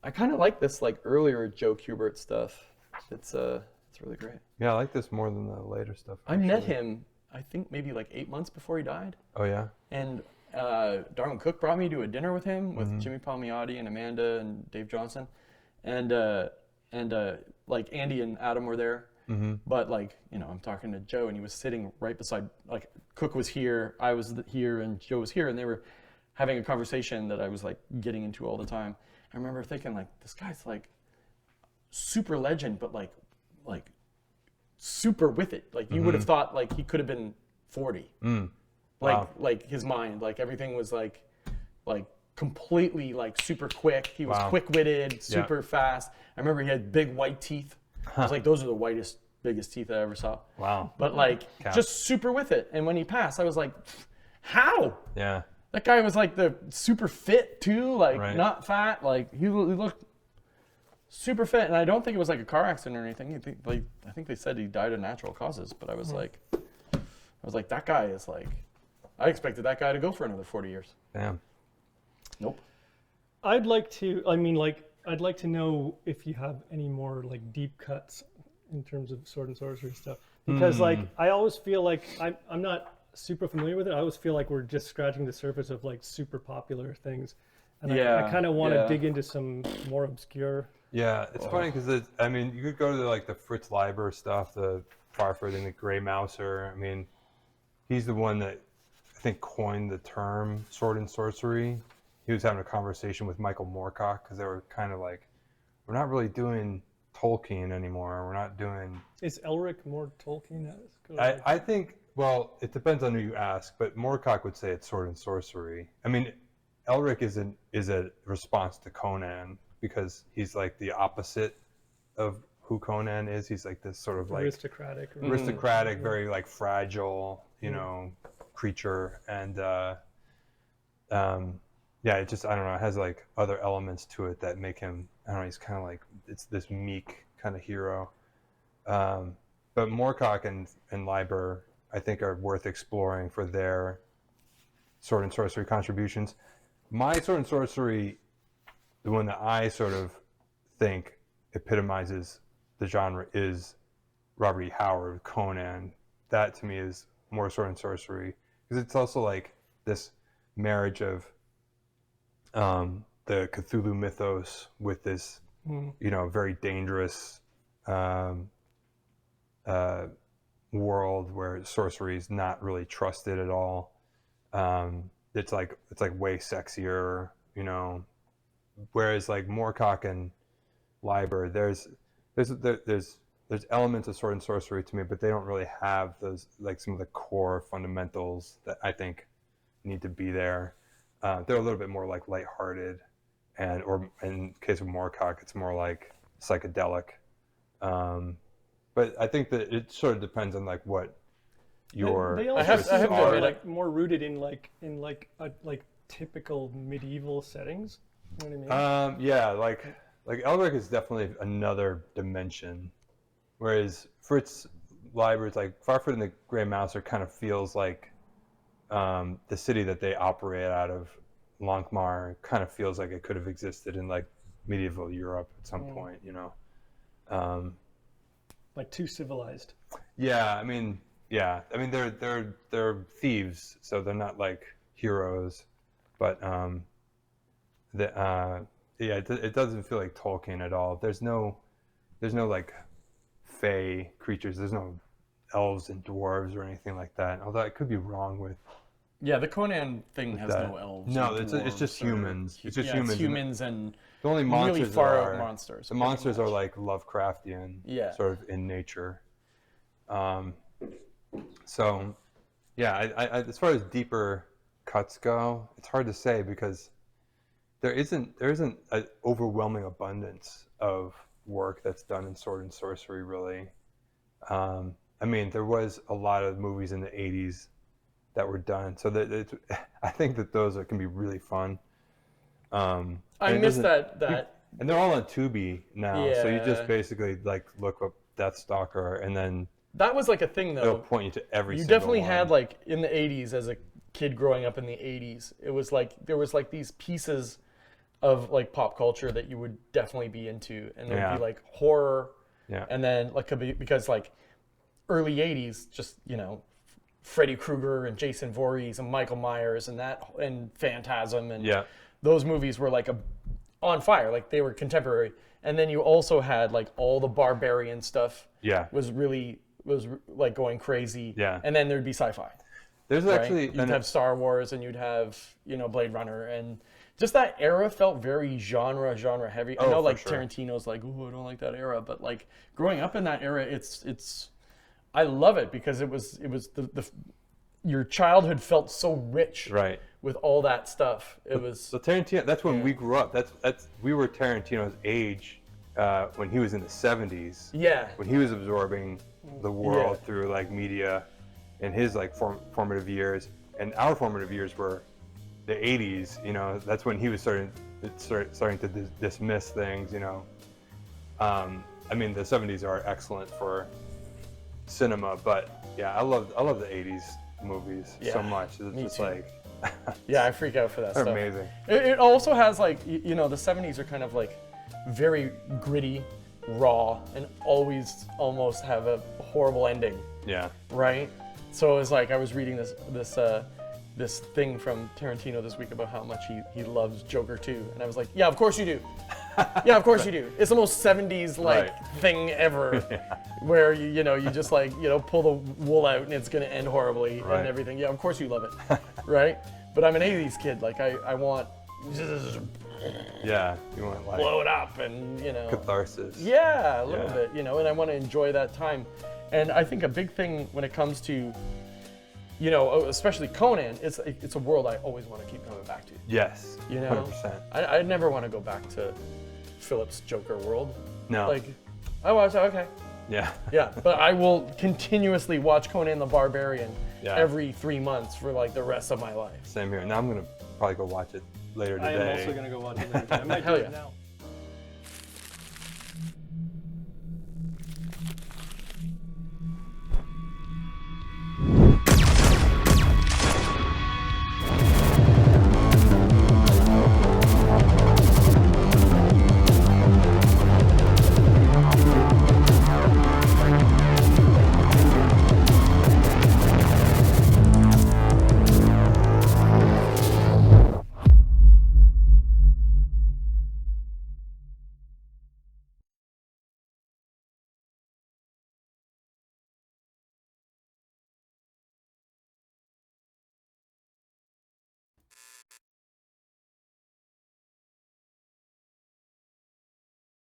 I kind of like this like earlier Joe Kubert stuff. It's really great. Yeah, I like this more than the later stuff. I met actually. him, I think maybe like 8 months before he died, Oh yeah. and Darwin Cook brought me to a dinner with him with Jimmy Palmiotti and Amanda and Dave Johnson, and like Andy and Adam were there. But like I'm talking to Joe, and he was sitting right beside. Like Cook was here, I was here, and Joe was here, and they were having a conversation that I was like getting into all the time. I remember thinking like, this guy's like super legend, but like super with it. Like you would have thought like he could have been 40. Like his mind, like everything was like completely like super quick. He was quick-witted, super fast. I remember he had big white teeth. I was like, those are the biggest teeth I ever saw. Wow. But like just super with it. And when he passed, I was like, how? Yeah. That guy was like the super fit too, like not fat. Like he looked super fit. And I don't think it was like a car accident or anything. I think they said he died of natural causes. But I was like, that guy is like, I expected that guy to go for another 40 years. Damn. Nope. I'd like to know if you have any more like deep cuts in terms of sword and sorcery stuff, because like I always feel like I'm not super familiar with it. I always feel like we're just scratching the surface of like super popular things, and I kind of want to dig into some more obscure. Yeah, it's funny because I mean, you could go to like the Fritz Leiber stuff, the Farford and the Grey Mouser. I mean, he's the one that I think coined the term sword and sorcery. He was having a conversation with Michael Moorcock because they were kind of like, we're not really doing Tolkien anymore. We're not doing. Is Elric more Tolkien? I think. Well, it depends on who you ask, but Moorcock would say it's sword and sorcery. I mean, Elric is a response to Conan because he's like the opposite of who Conan is. He's like this sort of like aristocratic, very like fragile, you know, creature, and yeah, it just, I don't know, it has like other elements to it that make him, I don't know, he's kind of like, it's this meek kind of hero. But Moorcock and Leiber, I think, are worth exploring for their sword and sorcery contributions. My sword and sorcery, the one that I sort of think epitomizes the genre, is Robert E. Howard, Conan. That to me is more sword and sorcery, because it's also like this marriage of the Cthulhu mythos with this, you know, very dangerous world where sorcery is not really trusted at all. It's like way sexier, you know. Whereas like Moorcock and Leiber, there's elements of sword and sorcery to me, but they don't really have those, like some of the core fundamentals that I think need to be there. They're a little bit more like lighthearted, or in the case of Moorcock, it's more like psychedelic. But I think that it sort of depends on like what your. They also are like more rooted in typical medieval settings. You know what I mean? Yeah, like Elric is definitely another dimension, whereas Fritz Leiber's like Farford and the Grey Mouser kind of feels like the city that they operate out of, Lankhmar, kind of feels like it could have existed in like medieval Europe at some point, you know. Like too civilized. Yeah, I mean they're thieves, so they're not like heroes, but it doesn't feel like Tolkien at all. There's no like fey creatures. There's no elves and dwarves or anything like that. Although I could be wrong with. Yeah, the Conan thing has no elves. No, it's just humans. It's just humans. It's humans and the only monsters really far out monsters. The monsters are like Lovecraftian, sort of in nature. So, yeah, I as far as deeper cuts go, it's hard to say because there isn't an overwhelming abundance of work that's done in sword and sorcery, really. I mean, there was a lot of movies in the 80s that were done, so that I think that those can be really fun. I miss that. And they're all on Tubi now, so you just basically like look up Deathstalker, and then that was like a thing though. It'll point you to every. You single definitely one. had like in the 80s as a kid growing up in the 80s. It was like there was like these pieces of like pop culture that you would definitely be into, and there'd be like horror, and then like because like early 80s, just you know, Freddy Krueger and Jason Voorhees and Michael Myers and Phantasm and those movies were like on fire, like they were contemporary. And then you also had like all the barbarian stuff. Was like going crazy. And then there'd be sci-fi. There's right? actually You'd have Star Wars, and you'd have, you know, Blade Runner, and just that era felt very genre heavy. I know, for like, sure. Tarantino's like, ooh, I don't like that era, but like growing up in that era, it's I love it because it was the your childhood felt so rich, right. with all that stuff. It was So Tarantino, that's when we grew up. That's we were Tarantino's age when he was in the 70s. yeah, When he was absorbing the world through like media in his like formative years, and our formative years were the 80s. You know, that's when he was starting to dismiss things. You know, I mean, the 70s are excellent for cinema, but yeah, I love the 80s movies so much. It's me just too. like yeah, I freak out for that they're stuff. amazing. It also has, like, you know, the 70s are kind of like very gritty, raw, and always almost have a horrible ending, Yeah. right? So it's like I was reading this thing from Tarantino this week about how much he loves Joker 2, and I was like, yeah, of course you do. Yeah, of course you do. It's the most 70s like thing ever, where you know you just like, you know, pull the wool out and it's gonna end horribly and everything. Yeah, of course you love it, right? But I'm an 80s kid. Like I want Yeah, you want like blow it up and, you know, catharsis. yeah, a little bit, you know, and I want to enjoy that time. And I think a big thing when it comes to, you know, especially Conan, it's a world I always want to keep coming back to. Yes. You know, 100%. I never want to go back to Philip's Joker world. No. Like, I watch, okay. Yeah. Yeah, but I will continuously watch Conan the Barbarian Yeah. every 3 months for like the rest of my life. Same here. Now I'm gonna probably go watch it later I today. am also gonna go watch it later. I might do Hell it yeah. now.